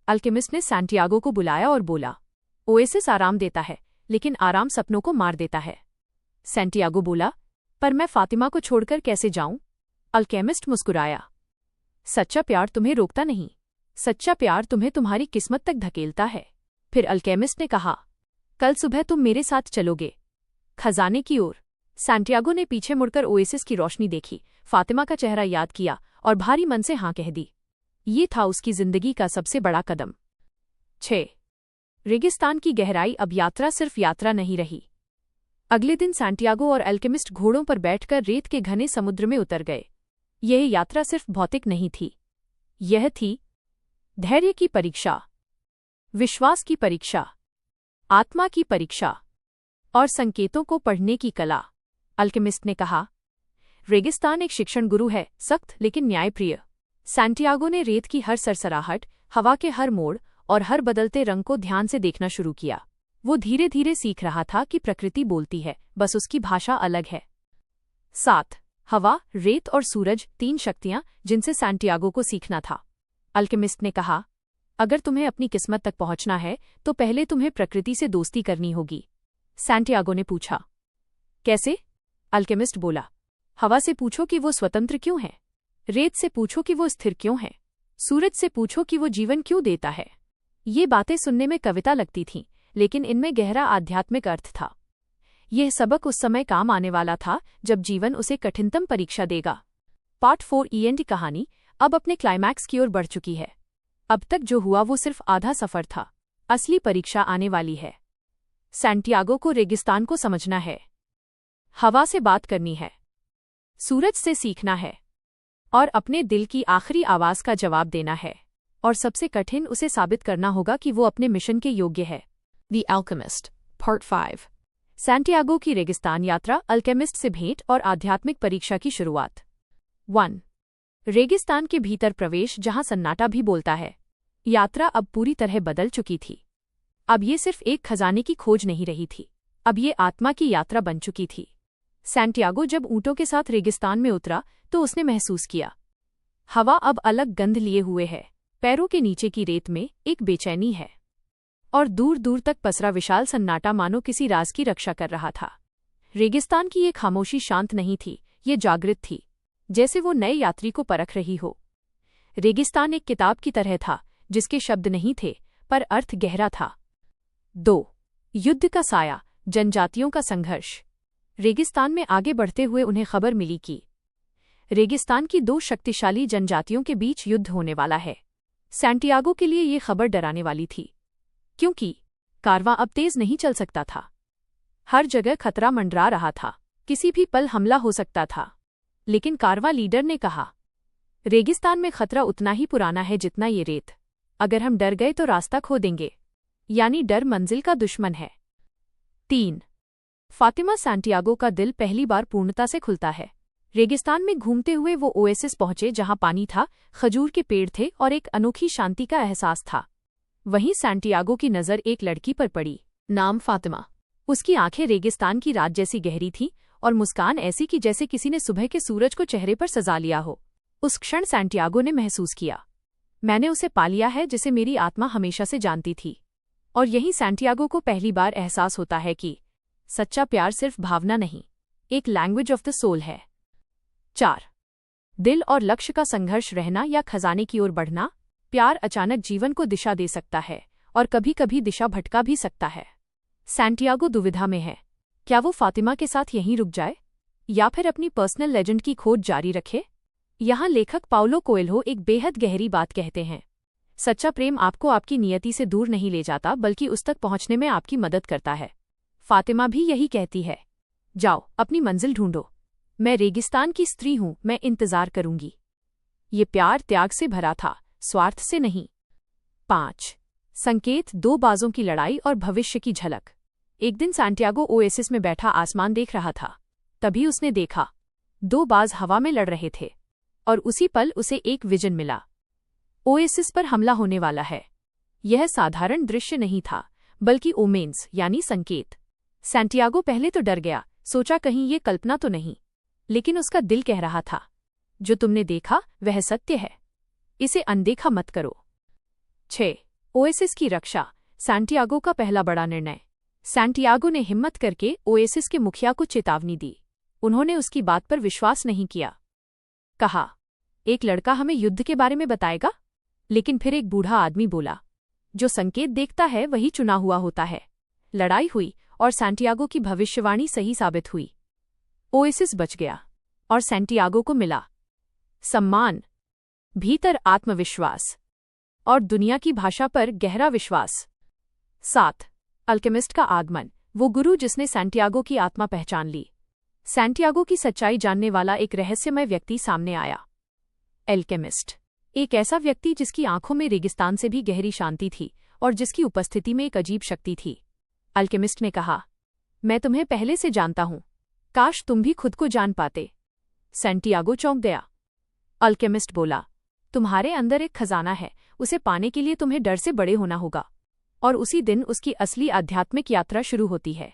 अल्केमिस्ट ने सैंटियागो को बुलाया और बोला, ओएसिस आराम देता है, लेकिन आराम सपनों को मार देता है। सैंटियागो बोला, पर मैं फातिमा को छोड़कर कैसे जाऊं? अल्केमिस्ट मुस्कुराया, सच्चा प्यार तुम्हें रोकता नहीं, सच्चा प्यार तुम्हें तुम्हारी किस्मत तक धकेलता है। फिर अल्केमिस्ट ने कहा, कल सुबह तुम मेरे साथ चलोगे, खजाने की ओर। सैंटियागो ने पीछे मुड़कर ओएसिस की रोशनी देखी, फातिमा का चेहरा याद किया और भारी मन से हाँ कह दी। ये था उसकी जिंदगी का सबसे बड़ा कदम। 6. रेगिस्तान की गहराई, अब यात्रा सिर्फ यात्रा नहीं रही। अगले दिन सैंटियागो और अल्केमिस्ट घोड़ों पर बैठकर रेत के घने समुद्र में उतर गए। यह यात्रा सिर्फ भौतिक नहीं थी, यह थी धैर्य की परीक्षा, विश्वास की परीक्षा, आत्मा की परीक्षा और संकेतों को पढ़ने की कला। अल्केमिस्ट ने कहा, रेगिस्तान एक शिक्षण गुरु है, सख्त लेकिन न्यायप्रिय। सैंटियागो ने रेत की हर सरसराहट, हवा के हर मोड़ और हर बदलते रंग को ध्यान से देखना शुरू किया। वो धीरे धीरे सीख रहा था कि प्रकृति बोलती है, बस उसकी भाषा अलग है। 7. हवा, रेत और सूरज, 3 शक्तियां जिनसे सैंटियागो को सीखना था। अल्केमिस्ट ने कहा, अगर तुम्हें अपनी किस्मत तक पहुंचना है तो पहले तुम्हें प्रकृति से दोस्ती करनी होगी। सैंटियागो ने पूछा, कैसे? अल्केमिस्ट बोला, हवा से पूछो कि वो स्वतंत्र क्यों है, रेत से पूछो कि वो स्थिर क्यों है, सूरज से पूछो कि वो जीवन क्यों देता है। ये बातें सुनने में कविता लगती थीं, लेकिन इनमें गहरा आध्यात्मिक अर्थ था। यह सबक उस समय काम आने वाला था जब जीवन उसे कठिनतम परीक्षा देगा। पार्ट 4 ईएनडी कहानी अब अपने क्लाइमैक्स की ओर बढ़ चुकी है। अब तक जो हुआ वो सिर्फ आधा सफर था, असली परीक्षा आने वाली है। सैंटियागो को रेगिस्तान को समझना है। हवा से बात करनी है, सूरज से सीखना है और अपने दिल की आखिरी आवाज का जवाब देना है। और सबसे कठिन उसे साबित करना होगा कि वो अपने मिशन के योग्य है। The alchemist part 5। सैंटियागो की रेगिस्तान यात्रा, अल्केमिस्ट से भेंट और आध्यात्मिक परीक्षा की शुरुआत। 1। रेगिस्तान के भीतर प्रवेश, जहां सन्नाटा भी बोलता है। यात्रा अब पूरी तरह बदल चुकी थी। अब ये सिर्फ एक खजाने की खोज नहीं रही थी, अब ये आत्मा की यात्रा बन चुकी थी। सैंटियागो जब ऊंटों के साथ रेगिस्तान में उतरा तो उसने महसूस किया, हवा अब अलग गंध लिए हुए है, पैरों के नीचे की रेत में एक बेचैनी है, और दूर दूर तक पसरा विशाल सन्नाटा मानो किसी राज की रक्षा कर रहा था। रेगिस्तान की ये खामोशी शांत नहीं थी, ये जागृत थी, जैसे वो नए यात्री को परख रही हो। रेगिस्तान एक किताब की तरह था, जिसके शब्द नहीं थे पर अर्थ गहरा था। 2। युद्ध का साया, जनजातियों का संघर्ष। रेगिस्तान में आगे बढ़ते हुए उन्हें खबर मिली कि रेगिस्तान की 2 शक्तिशाली जनजातियों के बीच युद्ध होने वाला है। सैंटियागो के लिए ये खबर डराने वाली थी, क्योंकि कारवां अब तेज नहीं चल सकता था। हर जगह खतरा मंडरा रहा था, किसी भी पल हमला हो सकता था। लेकिन कारवां लीडर ने कहा, रेगिस्तान में खतरा उतना ही पुराना है जितना ये रेत। अगर हम डर गए तो रास्ता खो देंगे, यानी डर मंजिल का दुश्मन है। 3। फातिमा, सैंटियागो का दिल पहली बार पूर्णता से खुलता है। रेगिस्तान में घूमते हुए वो ओएसिस पहुंचे, जहां पानी था, खजूर के पेड़ थे और एक अनोखी शांति का एहसास था। वहीं सैंटियागो की नज़र एक लड़की पर पड़ी, नाम फातिमा। उसकी आंखें रेगिस्तान की रात जैसी गहरी थीं और मुस्कान ऐसी कि जैसे किसी ने सुबह के सूरज को चेहरे पर सजा लिया हो। उस क्षण सैंटियागो ने महसूस किया, मैंने उसे पा लिया है जिसे मेरी आत्मा हमेशा से जानती थी। और यही सैंटियागो को पहली बार एहसास होता है कि सच्चा प्यार सिर्फ भावना नहीं, एक लैंग्वेज ऑफ द सोल है। 4। दिल और लक्ष्य का संघर्ष, रहना या खजाने की ओर बढ़ना। प्यार अचानक जीवन को दिशा दे सकता है और कभी कभी दिशा भटका भी सकता है। सैंटियागो दुविधा में है, क्या वो फातिमा के साथ यहीं रुक जाए या फिर अपनी पर्सनल लेजेंड की खोज जारी रखे। यहाँ लेखक पाउलो कोएल्हो एक बेहद गहरी बात कहते हैं, सच्चा प्रेम आपको आपकी नियति से दूर नहीं ले जाता, बल्कि उस तक पहुंचने में आपकी मदद करता है। फातिमा भी यही कहती है, जाओ अपनी मंजिल ढूंढो, मैं रेगिस्तान की स्त्री हूं, मैं इंतजार करूंगी। ये प्यार त्याग से भरा था, स्वार्थ से नहीं। 5। संकेत, 2 बाजों की लड़ाई और भविष्य की झलक। एक दिन सैंटियागो ओएसिस में बैठा आसमान देख रहा था, तभी उसने देखा 2 बाज हवा में लड़ रहे थे, और उसी पल उसे एक विजन मिला, ओएसिस पर हमला होने वाला है। यह साधारण दृश्य नहीं था, बल्कि ओमेन्स यानी संकेत। सैंटियागो पहले तो डर गया, सोचा कहीं ये कल्पना तो नहीं, लेकिन उसका दिल कह रहा था, जो तुमने देखा वह सत्य है, इसे अनदेखा मत करो। 6। ओएसिस की रक्षा, सैंटियागो का पहला बड़ा निर्णय। सैंटियागो ने हिम्मत करके ओएसिस के मुखिया को चेतावनी दी। उन्होंने उसकी बात पर विश्वास नहीं किया। कहा, एक लड़का हमें युद्ध के बारे में बताएगा। लेकिन फिर एक बूढ़ा आदमी बोला, जो संकेत देखता है वही चुना हुआ होता है। लड़ाई हुई और सैंटियागो की भविष्यवाणी सही साबित हुई। ओएसिस बच गया और सैंटियागो को मिला सम्मान, भीतर आत्मविश्वास और दुनिया की भाषा पर गहरा विश्वास। 7। अल्केमिस्ट का आगमन, वो गुरु जिसने सैंटियागो की आत्मा पहचान ली। सैंटियागो की सच्चाई जानने वाला एक रहस्यमय व्यक्ति सामने आया। एल्केमिस्ट, एक ऐसा व्यक्ति जिसकी आंखों में रेगिस्तान से भी गहरी शांति थी और जिसकी उपस्थिति में एक अजीब शक्ति थी। अल्केमिस्ट ने कहा, मैं तुम्हें पहले से जानता हूं, काश तुम भी खुद को जान पाते। सैंटियागो चौंक गया। अल्केमिस्ट बोला, तुम्हारे अंदर एक खजाना है, उसे पाने के लिए तुम्हें डर से बड़े होना होगा। और उसी दिन उसकी असली आध्यात्मिक यात्रा शुरू होती है।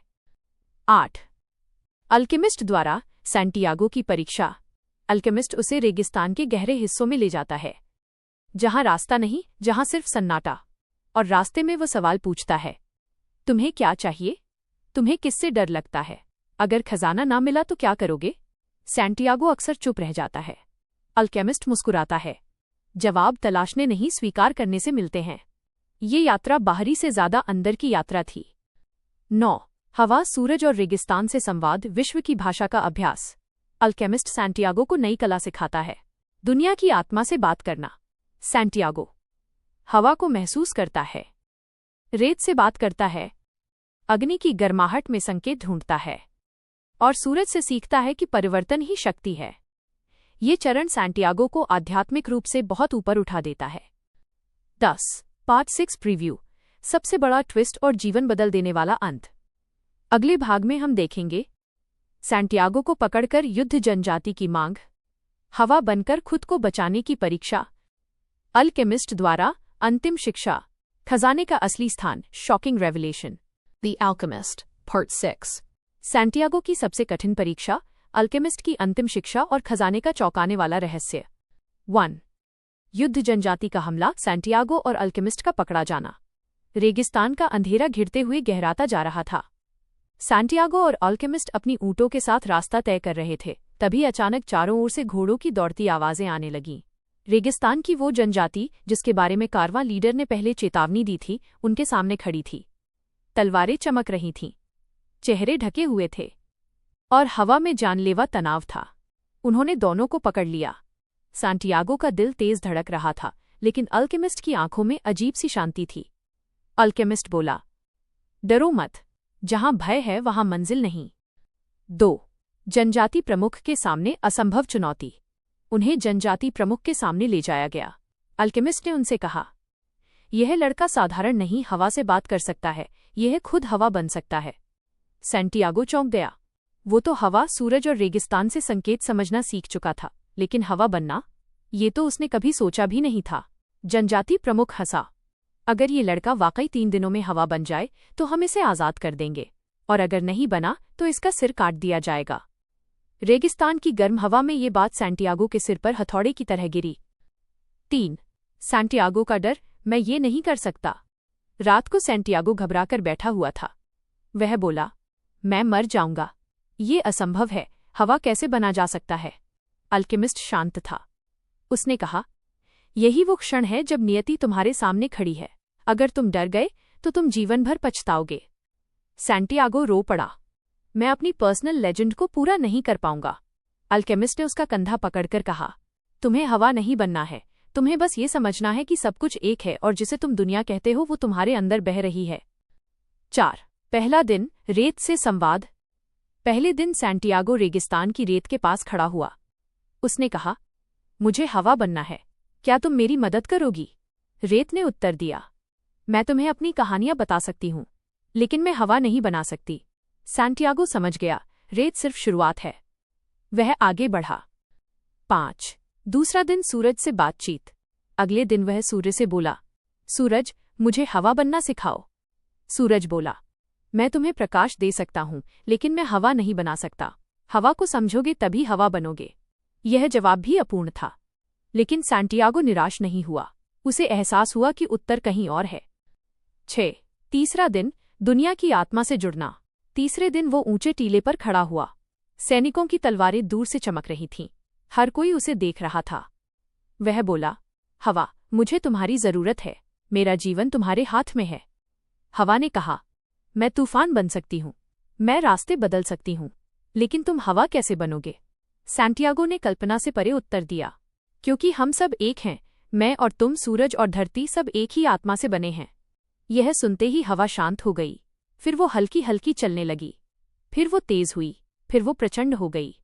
8। अल्केमिस्ट द्वारा सैंटियागो की परीक्षा। अल्केमिस्ट उसे रेगिस्तान के गहरे हिस्सों में ले जाता है, जहां रास्ता नहीं, जहां सिर्फ सन्नाटा। और रास्ते में वो सवाल पूछता है, तुम्हें क्या चाहिए? तुम्हें किससे डर लगता है? अगर खजाना ना मिला तो क्या करोगे? सैंटियागो अक्सर चुप रह जाता है। अल्केमिस्ट मुस्कुराता है, जवाब तलाशने नहीं, स्वीकार करने से मिलते हैं। ये यात्रा बाहरी से ज्यादा अंदर की यात्रा थी। 9। हवा, सूरज और रेगिस्तान से संवाद, विश्व की भाषा का अभ्यास। अल्केमिस्ट सैंटियागो को नई कला सिखाता है, दुनिया की आत्मा से बात करना। सैंटियागो हवा को महसूस करता है, रेत से बात करता है, अग्नि की गर्माहट में संकेत ढूंढता है। और सूरज से सीखता है कि परिवर्तन ही शक्ति है। ये चरण सैंटियागो को आध्यात्मिक रूप से बहुत ऊपर उठा देता है। 10. पार्ट 6 प्रीव्यू, सबसे बड़ा ट्विस्ट और जीवन बदल देने वाला अंत। अगले भाग में हम देखेंगे सैंटियागो को पकड़कर युद्ध, जनजाति की मांग, हवा बनकर खुद को बचाने की परीक्षा, अल्केमिस्ट द्वारा अंतिम शिक्षा, खजाने का असली स्थान, shocking revelation. The alchemist part 6। Santiago की सबसे कठिन परीक्षा, अल्केमिस्ट की अंतिम शिक्षा और खजाने का चौंकाने वाला रहस्य। 1. युद्ध, जनजाति का हमला, सैंटियागो और अल्केमिस्ट का पकड़ा जाना। रेगिस्तान का अंधेरा घिरते हुए गहराता जा रहा था। सैंटियागो और अल्केमिस्ट अपनी ऊँटों के साथ रास्ता तय कर रहे थे, तभी अचानक चारों ओर से घोड़ों की दौड़ती आवाजें आने लगीं। रेगिस्तान की वो जनजाति जिसके बारे में कारवां लीडर ने पहले चेतावनी दी थी, उनके सामने खड़ी थी। तलवारें चमक रही थीं, चेहरे ढके हुए थे और हवा में जानलेवा तनाव था। उन्होंने दोनों को पकड़ लिया। सैंटियागो का दिल तेज धड़क रहा था, लेकिन अल्केमिस्ट की आंखों में अजीब सी शांति थी। अल्केमिस्ट बोला, डरो मत, जहां भय है वहां मंजिल नहीं। 2. जनजाति प्रमुख के सामने असंभव चुनौती। उन्हें जनजाति प्रमुख के सामने ले जाया गया। अल्केमिस्ट ने उनसे कहा, यह लड़का साधारण नहीं हवा से बात कर सकता है, यह खुद हवा बन सकता है। सैंटियागो चौंक गया। वो तो हवा, सूरज और रेगिस्तान से संकेत समझना सीख चुका था, लेकिन हवा बनना, ये तो उसने कभी सोचा भी नहीं था। जनजाति प्रमुख हंसा, अगर ये लड़का वाकई 3 दिनों में हवा बन जाए तो हम इसे आज़ाद कर देंगे, और अगर नहीं बना तो इसका सिर काट दिया जाएगा। रेगिस्तान की गर्म हवा में ये बात सैंटियागो के सिर पर हथौड़े की तरह गिरी। 3. सैंटियागो का डर, मैं ये नहीं कर सकता। रात को सैंटियागो घबराकर बैठा हुआ था। वह बोला, मैं मर जाऊंगा, ये असंभव है, हवा कैसे बना जा सकता है। अल्केमिस्ट शांत था। उसने कहा, यही वो क्षण है जब नियति तुम्हारे सामने खड़ी है। अगर तुम डर गए तो तुम जीवन भर पछताओगे। सैंटियागो रो पड़ा, मैं अपनी पर्सनल लेजेंड को पूरा नहीं कर पाऊंगा। अल्केमिस्ट ने उसका कंधा पकड़कर कहा, तुम्हें हवा नहीं बनना है, तुम्हें बस ये समझना है कि सब कुछ एक है और जिसे तुम दुनिया कहते हो वो तुम्हारे अंदर बह रही है। 4. पहला दिन, रेत से संवाद। पहले दिन सैंटियागो रेगिस्तान की रेत के पास खड़ा हुआ। उसने कहा, मुझे हवा बनना है, क्या तुम मेरी मदद करोगी? रेत ने उत्तर दिया, मैं तुम्हें अपनी कहानियां बता सकती हूं, लेकिन मैं हवा नहीं बना सकती। सैंटियागो समझ गया, रेत सिर्फ शुरुआत है। वह आगे बढ़ा। 5. दूसरा दिन, सूरज से बातचीत। अगले दिन वह सूर्य से बोला, सूरज, मुझे हवा बनना सिखाओ। सूरज बोला, मैं तुम्हें प्रकाश दे सकता हूं, लेकिन मैं हवा नहीं बना सकता। हवा को समझोगे तभी हवा बनोगे। यह जवाब भी अपूर्ण था, लेकिन सैंटियागो निराश नहीं हुआ। उसे एहसास हुआ कि उत्तर कहीं और है। 6. तीसरा दिन, दुनिया की आत्मा से जुड़ना। तीसरे दिन वो ऊंचे टीले पर खड़ा हुआ। सैनिकों की तलवारें दूर से चमक रही थीं। हर कोई उसे देख रहा था। वह बोला, हवा, मुझे तुम्हारी जरूरत है, मेरा जीवन तुम्हारे हाथ में है। हवा ने कहा, मैं तूफान बन सकती हूँ, मैं रास्ते बदल सकती हूँ, लेकिन तुम हवा कैसे बनोगे? सैंटियागो ने कल्पना से परे उत्तर दिया, क्योंकि हम सब एक हैं, मैं और तुम, सूरज और धरती, सब एक ही आत्मा से बने हैं। यह सुनते ही हवा शांत हो गई। फिर वो हल्की हल्की चलने लगी, फिर वो तेज हुई, फिर वो प्रचंड हो गई।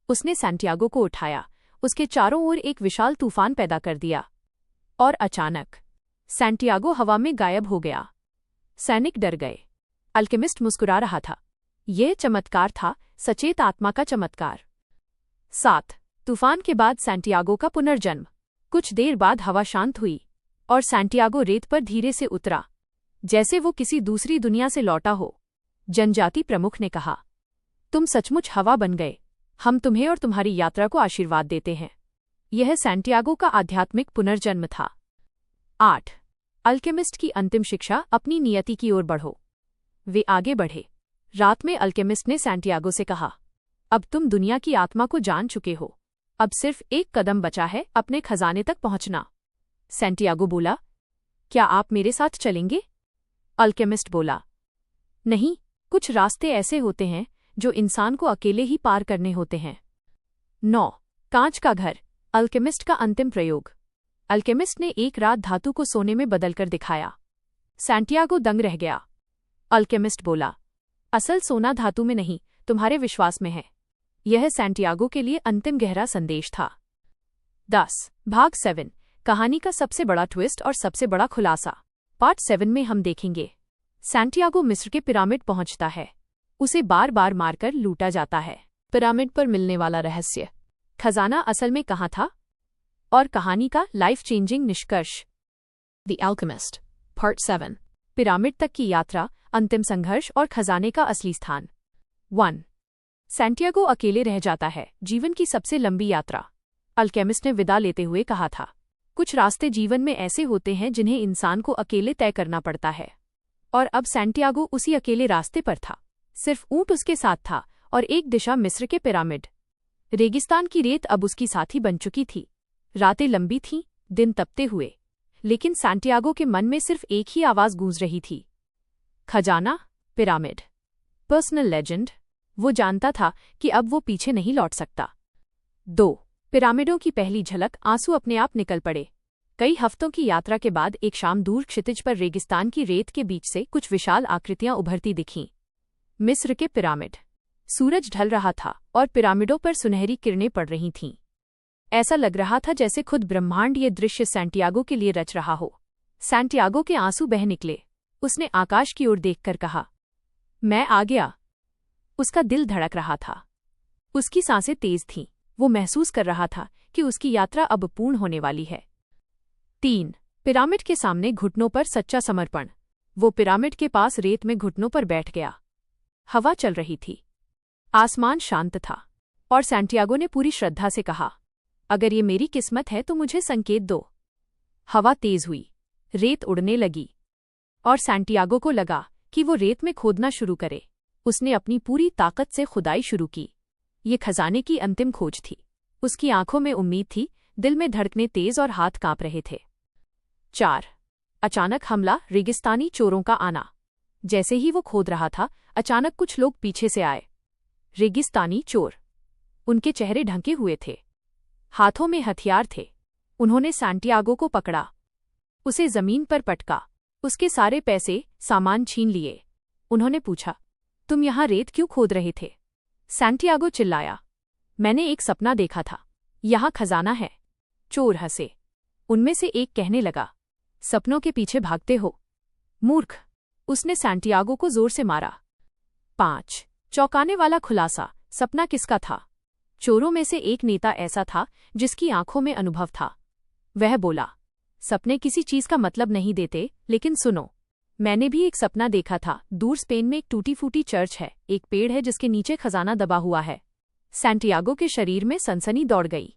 उसने सैंटियागो को उठाया, उसके चारों ओर एक विशाल तूफान पैदा कर दिया, और अचानक सैंटियागो हवा में गायब हो गया। सैनिक डर गए। अल्केमिस्ट मुस्कुरा रहा था। यह चमत्कार था, सचेत आत्मा का चमत्कार। 7. तूफान के बाद सैंटियागो का पुनर्जन्म। कुछ देर बाद हवा शांत हुई और सैंटियागो रेत पर धीरे से उतरा, जैसे वो किसी दूसरी दुनिया से लौटा हो। जनजाति प्रमुख ने कहा, तुम सचमुच हवा बन गए, हम तुम्हें और तुम्हारी यात्रा को आशीर्वाद देते हैं। यह सैंटियागो का आध्यात्मिक पुनर्जन्म था। 8. अल्केमिस्ट की अंतिम शिक्षा, अपनी नियति की ओर बढ़ो। वे आगे बढ़े। रात में अल्केमिस्ट ने सैंटियागो से कहा, अब तुम दुनिया की आत्मा को जान चुके हो, अब सिर्फ एक कदम बचा है अपने खजाने तक पहुंचना। सैंटियागो बोला, क्या आप मेरे साथ चलेंगे? अल्केमिस्ट बोला, नहीं, कुछ रास्ते ऐसे होते हैं जो इंसान को अकेले ही पार करने होते हैं। 9. कांच का घर, अल्केमिस्ट का अंतिम प्रयोग। अल्केमिस्ट ने एक रात धातु को सोने में बदलकर दिखाया। सैंटियागो दंग रह गया। अल्केमिस्ट बोला, असल सोना धातु में नहीं, तुम्हारे विश्वास में है। यह सैंटियागो के लिए अंतिम गहरा संदेश था। 10 भाग 7 कहानी का सबसे बड़ा ट्विस्ट और सबसे बड़ा खुलासा। पार्ट 7 में हम देखेंगे सैंटियागो मिस्र के पिरामिड पहुंचता है। उसे बार बार मारकर लूटा जाता है। पिरामिड पर मिलने वाला रहस्य, खजाना असल में कहाँ था, और कहानी का लाइफ चेंजिंग निष्कर्ष। द एल्केमिस्ट पार्ट 7 पिरामिड तक की यात्रा, अंतिम संघर्ष और खजाने का असली स्थान। 1 सैंटियागो अकेले रह जाता है। जीवन की सबसे लंबी यात्रा। अल्केमिस्ट ने विदा लेते हुए कहा था, कुछ रास्ते जीवन में ऐसे होते हैं जिन्हें इंसान को अकेले तय करना पड़ता है। और अब सैंटियागो उसी अकेले रास्ते पर था। सिर्फ ऊंट उसके साथ था और एक दिशा मिस्र के पिरामिड। रेगिस्तान की रेत अब उसकी साथी बन चुकी थी। रातें लंबी थीं, दिन तपते हुए, लेकिन सैंटियागो के मन में सिर्फ एक ही आवाज गूंज रही थी, खजाना, पिरामिड। पर्सनल लेजेंड, वो जानता था कि अब वो पीछे नहीं लौट सकता। 2 पिरामिडों की पहली झलक। आंसू अपने आप निकल पड़े। कई हफ्तों की यात्रा के बाद एक शाम दूर क्षितिज पर रेगिस्तान की रेत के बीच से कुछ विशाल आकृतियां उभरती दिखीं। मिस्र के पिरामिड। सूरज ढल रहा था और पिरामिडों पर सुनहरी किरणें पड़ रही थीं। ऐसा लग रहा था जैसे खुद ब्रह्मांड ये दृश्य सैंटियागो के लिए रच रहा हो। सैंटियागो के आंसू बह निकले। उसने आकाश की ओर देखकर कहा, मैं आ गया। उसका दिल धड़क रहा था। उसकी सांसें तेज थीं। वो महसूस कर रहा था कि उसकी यात्रा अब पूर्ण होने वाली है। 3 पिरामिड के सामने घुटनों पर सच्चा समर्पण। वो पिरामिड के पास रेत में घुटनों पर बैठ गया। हवा चल रही थी। आसमान शांत था और सैंटियागो ने पूरी श्रद्धा से कहा, अगर ये मेरी किस्मत है तो मुझे संकेत दो। हवा तेज हुई, रेत उड़ने लगी और सैंटियागो को लगा कि वो रेत में खोदना शुरू करे। उसने अपनी पूरी ताकत से खुदाई शुरू की। ये खजाने की अंतिम खोज थी। उसकी आंखों में उम्मीद थी, दिल में धड़कने तेज और हाथ कांप रहे थे। 4 अचानक हमला। रेगिस्तानी चोरों का आना। जैसे ही वो खोद रहा था, अचानक कुछ लोग पीछे से आए। रेगिस्तानी चोर। उनके चेहरे ढंके हुए थे, हाथों में हथियार थे। उन्होंने सैंटियागो को पकड़ा, उसे जमीन पर पटका, उसके सारे पैसे, सामान छीन लिए। उन्होंने पूछा, तुम यहां रेत क्यों खोद रहे थे? सैंटियागो चिल्लाया, मैंने एक सपना देखा था, यहाँ खजाना है। चोर हंसे। उनमें से एक कहने लगा, सपनों के पीछे भागते हो, मूर्ख। उसने सैंटियागो को जोर से मारा। 5 चौंकाने वाला खुलासा। सपना किसका था? चोरों में से एक नेता ऐसा था जिसकी आंखों में अनुभव था। वह बोला, सपने किसी चीज का मतलब नहीं देते, लेकिन सुनो, मैंने भी एक सपना देखा था। दूर स्पेन में एक टूटी फूटी चर्च है, एक पेड़ है जिसके नीचे खजाना दबा हुआ है। सैंटियागो के शरीर में सनसनी दौड़ गई।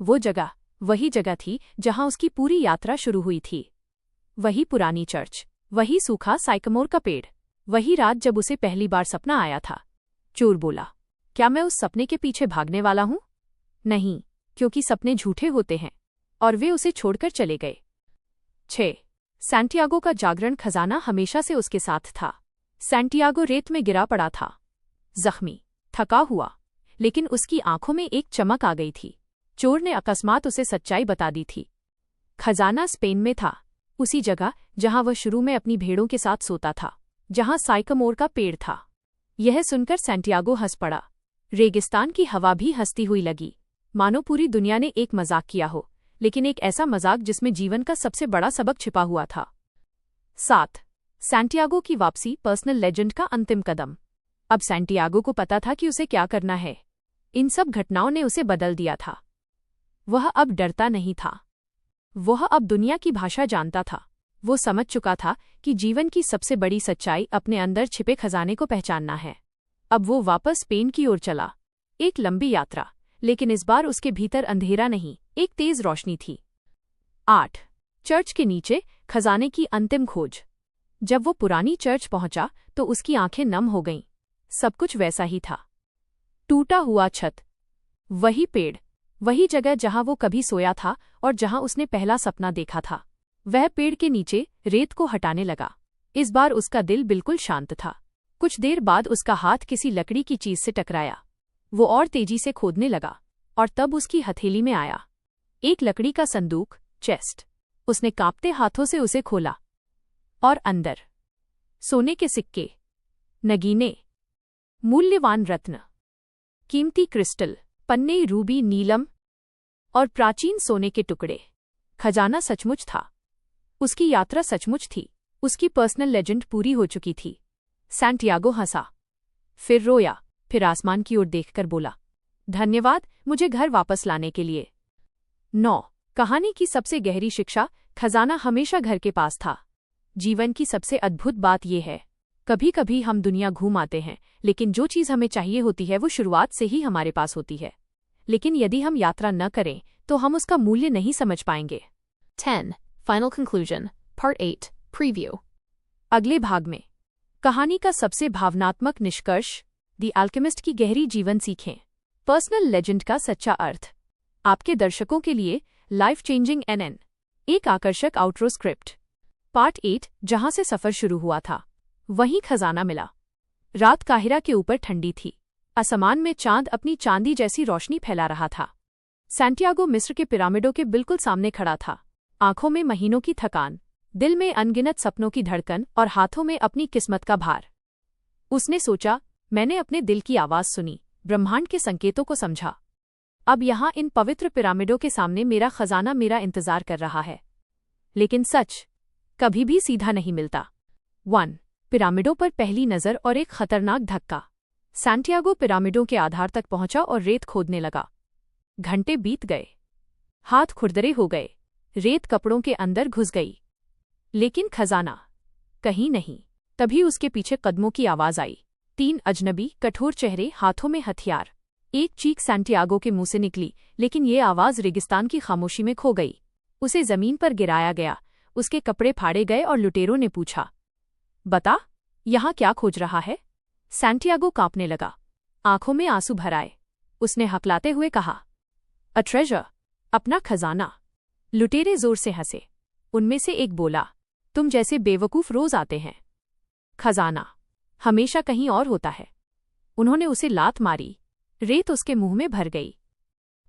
वो जगह वही जगह थी जहां उसकी पूरी यात्रा शुरू हुई थी। वही पुरानी चर्च, वही सूखा साइकमोर का पेड़, वही रात जब उसे पहली बार सपना आया था। चोर बोला, क्या मैं उस सपने के पीछे भागने वाला हूं? नहीं, क्योंकि सपने झूठे होते हैं। और वे उसे छोड़कर चले गए। 6 सैंटियागो का जागरण। खजाना हमेशा से उसके साथ था। सैंटियागो रेत में गिरा पड़ा था, जख्मी, थका हुआ, लेकिन उसकी आंखों में एक चमक आ गई थी। चोर ने अकस्मात उसे सच्चाई बता दी थी। खजाना स्पेन में था, उसी जगह जहां वह शुरू में अपनी भेड़ों के साथ सोता था, जहां साइकमोर का पेड़ था। यह सुनकर सैंटियागो हंस पड़ा। रेगिस्तान की हवा भी हंसती हुई लगी, मानो पूरी दुनिया ने एक मजाक किया हो, लेकिन एक ऐसा मजाक जिसमें जीवन का सबसे बड़ा सबक छिपा हुआ था। 7 सैंटियागो की वापसी। पर्सनल लेजेंड का अंतिम कदम। अब सैंटियागो को पता था कि उसे क्या करना है। इन सब घटनाओं ने उसे बदल दिया था। वह अब डरता नहीं था। वह अब दुनिया की भाषा जानता था। वो समझ चुका था कि जीवन की सबसे बड़ी सच्चाई अपने अंदर छिपे खजाने को पहचानना है। अब वो वापस स्पेन की ओर चला। एक लंबी यात्रा, लेकिन इस बार उसके भीतर अंधेरा नहीं, एक तेज रोशनी थी। 8 चर्च के नीचे। खजाने की अंतिम खोज। जब वो पुरानी चर्च पहुंचा तो उसकी आंखें नम हो गईं। सब कुछ वैसा ही था। टूटा हुआ छत, वही पेड़, वही जगह जहां वो कभी सोया था और जहां उसने पहला सपना देखा था। वह पेड़ के नीचे रेत को हटाने लगा। इस बार उसका दिल बिल्कुल शांत था। कुछ देर बाद उसका हाथ किसी लकड़ी की चीज से टकराया। वो और तेजी से खोदने लगा और तब उसकी हथेली में आया एक लकड़ी का संदूक, चेस्ट। उसने कांपते हाथों से उसे खोला और अंदर सोने के सिक्के, नगीने, मूल्यवान रत्न, कीमती क्रिस्टल, पन्ने, रूबी, नीलम और प्राचीन सोने के टुकड़े। खजाना सचमुच था। उसकी यात्रा सचमुच थी। उसकी पर्सनल लेजेंड पूरी हो चुकी थी। सैंटियागो हंसा, फिर रोया, फिर आसमान की ओर देखकर बोला, धन्यवाद मुझे घर वापस लाने के लिए। 9. कहानी की सबसे गहरी शिक्षा, खजाना हमेशा घर के पास था। जीवन की सबसे अद्भुत बात यह है, कभी कभी हम दुनिया घूम आते हैं, लेकिन जो चीज़ हमें चाहिए होती है वो शुरुआत से ही हमारे पास होती है। लेकिन यदि हम यात्रा न करें तो हम उसका मूल्य नहीं समझ पाएंगे। 10. Final Conclusion, Part 8, Preview. अगले भाग में कहानी का सबसे भावनात्मक निष्कर्ष, द अल्केमिस्ट की गहरी जीवन सीखें, पर्सनल लेजेंड का सच्चा अर्थ। आपके दर्शकों के लिए लाइफ चेंजिंग एनएन, एक आकर्षक आउटरो स्क्रिप्ट। पार्ट 8, जहां से सफर शुरू हुआ था वहीं खजाना मिला। रात काहिरा के ऊपर ठंडी थी। आसमान में चांद अपनी चांदी जैसी रोशनी फैला रहा था। सैंटियागो मिस्र के पिरामिडों के बिल्कुल सामने खड़ा था, आंखों में महीनों की थकान, दिल में अनगिनत सपनों की धड़कन और हाथों में अपनी किस्मत का भार। उसने सोचा, मैंने अपने दिल की आवाज सुनी, ब्रह्मांड के संकेतों को समझा। अब यहाँ इन पवित्र पिरामिडों के सामने मेरा खजाना मेरा इंतजार कर रहा है। लेकिन सच कभी भी सीधा नहीं मिलता। 1. पिरामिडों पर पहली नज़र और एक खतरनाक धक्का। सैंटियागो पिरामिडों के आधार तक पहुंचा और रेत खोदने लगा। घंटे बीत गए, हाथ खुरदरे हो गए, रेत कपड़ों के अंदर घुस गई, लेकिन खजाना कहीं नहीं। तभी उसके पीछे कदमों की आवाज आई। 3 अजनबी, कठोर चेहरे, हाथों में हथियार। एक चीख सैंटियागो के मुंह से निकली, लेकिन ये आवाज रेगिस्तान की खामोशी में खो गई। उसे जमीन पर गिराया गया, उसके कपड़े फाड़े गए और लुटेरों ने पूछा, बता, यहाँ क्या खोज रहा है? सैंटियागो कांपने लगा, आंखों में आंसू भर आए। उसने हकलाते हुए कहा, अ ट्रेजर, अपना खजाना। लुटेरे जोर से हंसे। उनमें से एक बोला, तुम जैसे बेवकूफ रोज आते हैं, खजाना हमेशा कहीं और होता है। उन्होंने उसे लात मारी, रेत उसके मुंह में भर गई।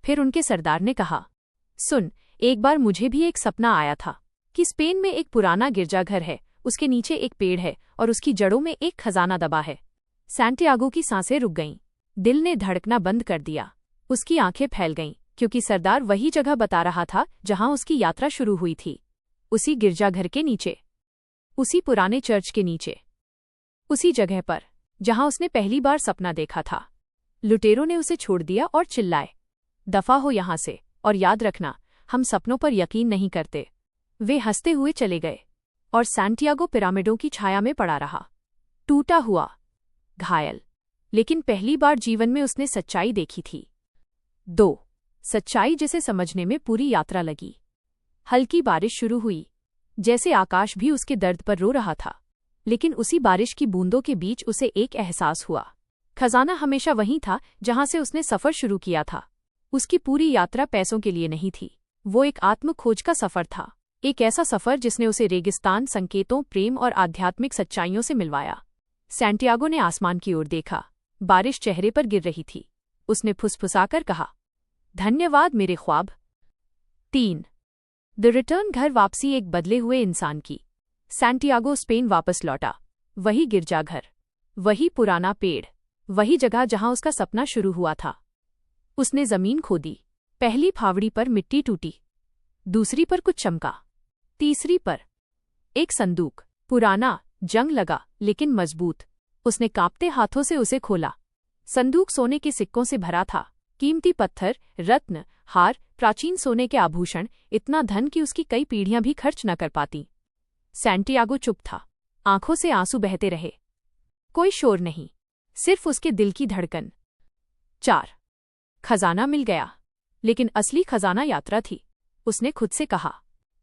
फिर उनके सरदार ने कहा, सुन, एक बार मुझे भी एक सपना आया था कि स्पेन में एक पुराना गिरजाघर है, उसके नीचे एक पेड़ है और उसकी जड़ों में एक खजाना दबा है। सैंटियागो की सांसें रुक गईं, दिल ने धड़कना बंद कर दिया। उसकी आंखें फैल गईं, क्योंकि सरदार वही जगह बता रहा था जहां उसकी यात्रा शुरू हुई थी। उसी गिरजाघर के नीचे, उसी पुराने चर्च के नीचे, उसी जगह पर जहां उसने पहली बार सपना देखा था। लुटेरों ने उसे छोड़ दिया और चिल्लाए, दफा हो यहां से, और याद रखना, हम सपनों पर यकीन नहीं करते। वे हंसते हुए चले गए और सैंटियागो पिरामिडों की छाया में पड़ा रहा, टूटा हुआ, घायल। लेकिन पहली बार जीवन में उसने सच्चाई देखी थी। 2. सच्चाई जिसे समझने में पूरी यात्रा लगी। हल्की बारिश शुरू हुई, जैसे आकाश भी उसके दर्द पर रो रहा था। लेकिन उसी बारिश की बूंदों के बीच उसे एक एहसास हुआ, खजाना हमेशा वहीं था जहां से उसने सफर शुरू किया था। उसकी पूरी यात्रा पैसों के लिए नहीं थी, वो एक आत्मखोज का सफर था। एक ऐसा सफर जिसने उसे रेगिस्तान, संकेतों, प्रेम और आध्यात्मिक सच्चाइयों से मिलवाया। सैंटियागो ने आसमान की ओर देखा, बारिश चेहरे पर गिर रही थी। उसने फुसफुसाकर कहा, धन्यवाद मेरे ख्वाब। 3. द रिटर्न, घर वापसी एक बदले हुए इंसान की। सैंटियागो स्पेन वापस लौटा। वही गिरजाघर, वही पुराना पेड़, वही जगह जहां उसका सपना शुरू हुआ था। उसने जमीन खोदी। पहली फावड़ी पर मिट्टी टूटी, दूसरी पर कुछ चमका, तीसरी पर एक संदूक, पुराना, जंग लगा लेकिन मजबूत। उसने कांपते हाथों से उसे खोला। संदूक सोने के सिक्कों से भरा था, कीमती पत्थर, रत्न, हार, प्राचीन सोने के आभूषण, इतना धन कि उसकी कई पीढ़ियां भी खर्च न कर पाती। सैंटियागो चुप था, आंखों से आंसू बहते रहे। कोई शोर नहीं, सिर्फ उसके दिल की धड़कन। 4. खजाना मिल गया, लेकिन असली खजाना यात्रा थी। उसने खुद से कहा,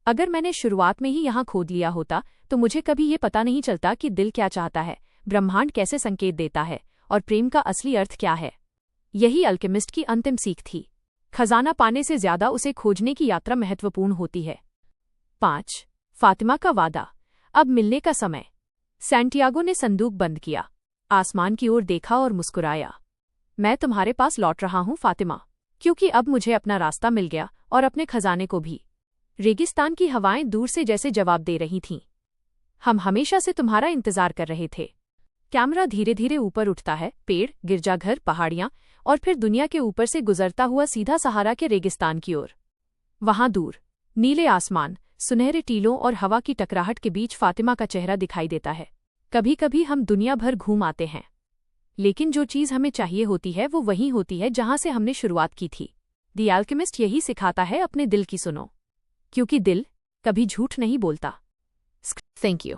अगर मैंने शुरुआत में ही यहां खोद लिया होता तो मुझे कभी ये पता नहीं चलता कि दिल क्या चाहता है, ब्रह्मांड कैसे संकेत देता है और प्रेम का असली अर्थ क्या है। यही अल्केमिस्ट की अंतिम सीख थी। खजाना पाने से ज्यादा उसे खोजने की यात्रा महत्वपूर्ण होती है। 5. फातिमा का वादा, अब मिलने का समय। सैंटियागो ने संदूक बंद किया, आसमान की ओर देखा और मुस्कुराया। मैं तुम्हारे पास लौट रहा हूं फातिमा, क्योंकि अब मुझे अपना रास्ता मिल गया और अपने खजाने को भी। रेगिस्तान की हवाएं दूर से जैसे जवाब दे रही थीं, हम हमेशा से तुम्हारा इंतजार कर रहे थे। कैमरा धीरे धीरे ऊपर उठता है, पेड़, गिरजाघर, पहाड़ियां, और फिर दुनिया के ऊपर से गुजरता हुआ सीधा सहारा के रेगिस्तान की ओर। वहां दूर नीले आसमान, सुनहरे टीलों और हवा की टकराहट के बीच फातिमा का चेहरा दिखाई देता है। कभी कभी हम दुनिया भर घूम आते हैं, लेकिन जो चीज हमें चाहिए होती है वो वहीं होती है जहां से हमने शुरुआत की थी। द अल्केमिस्ट यही सिखाता है, अपने दिल की सुनो, क्योंकि दिल कभी झूठ नहीं बोलता। Thank you.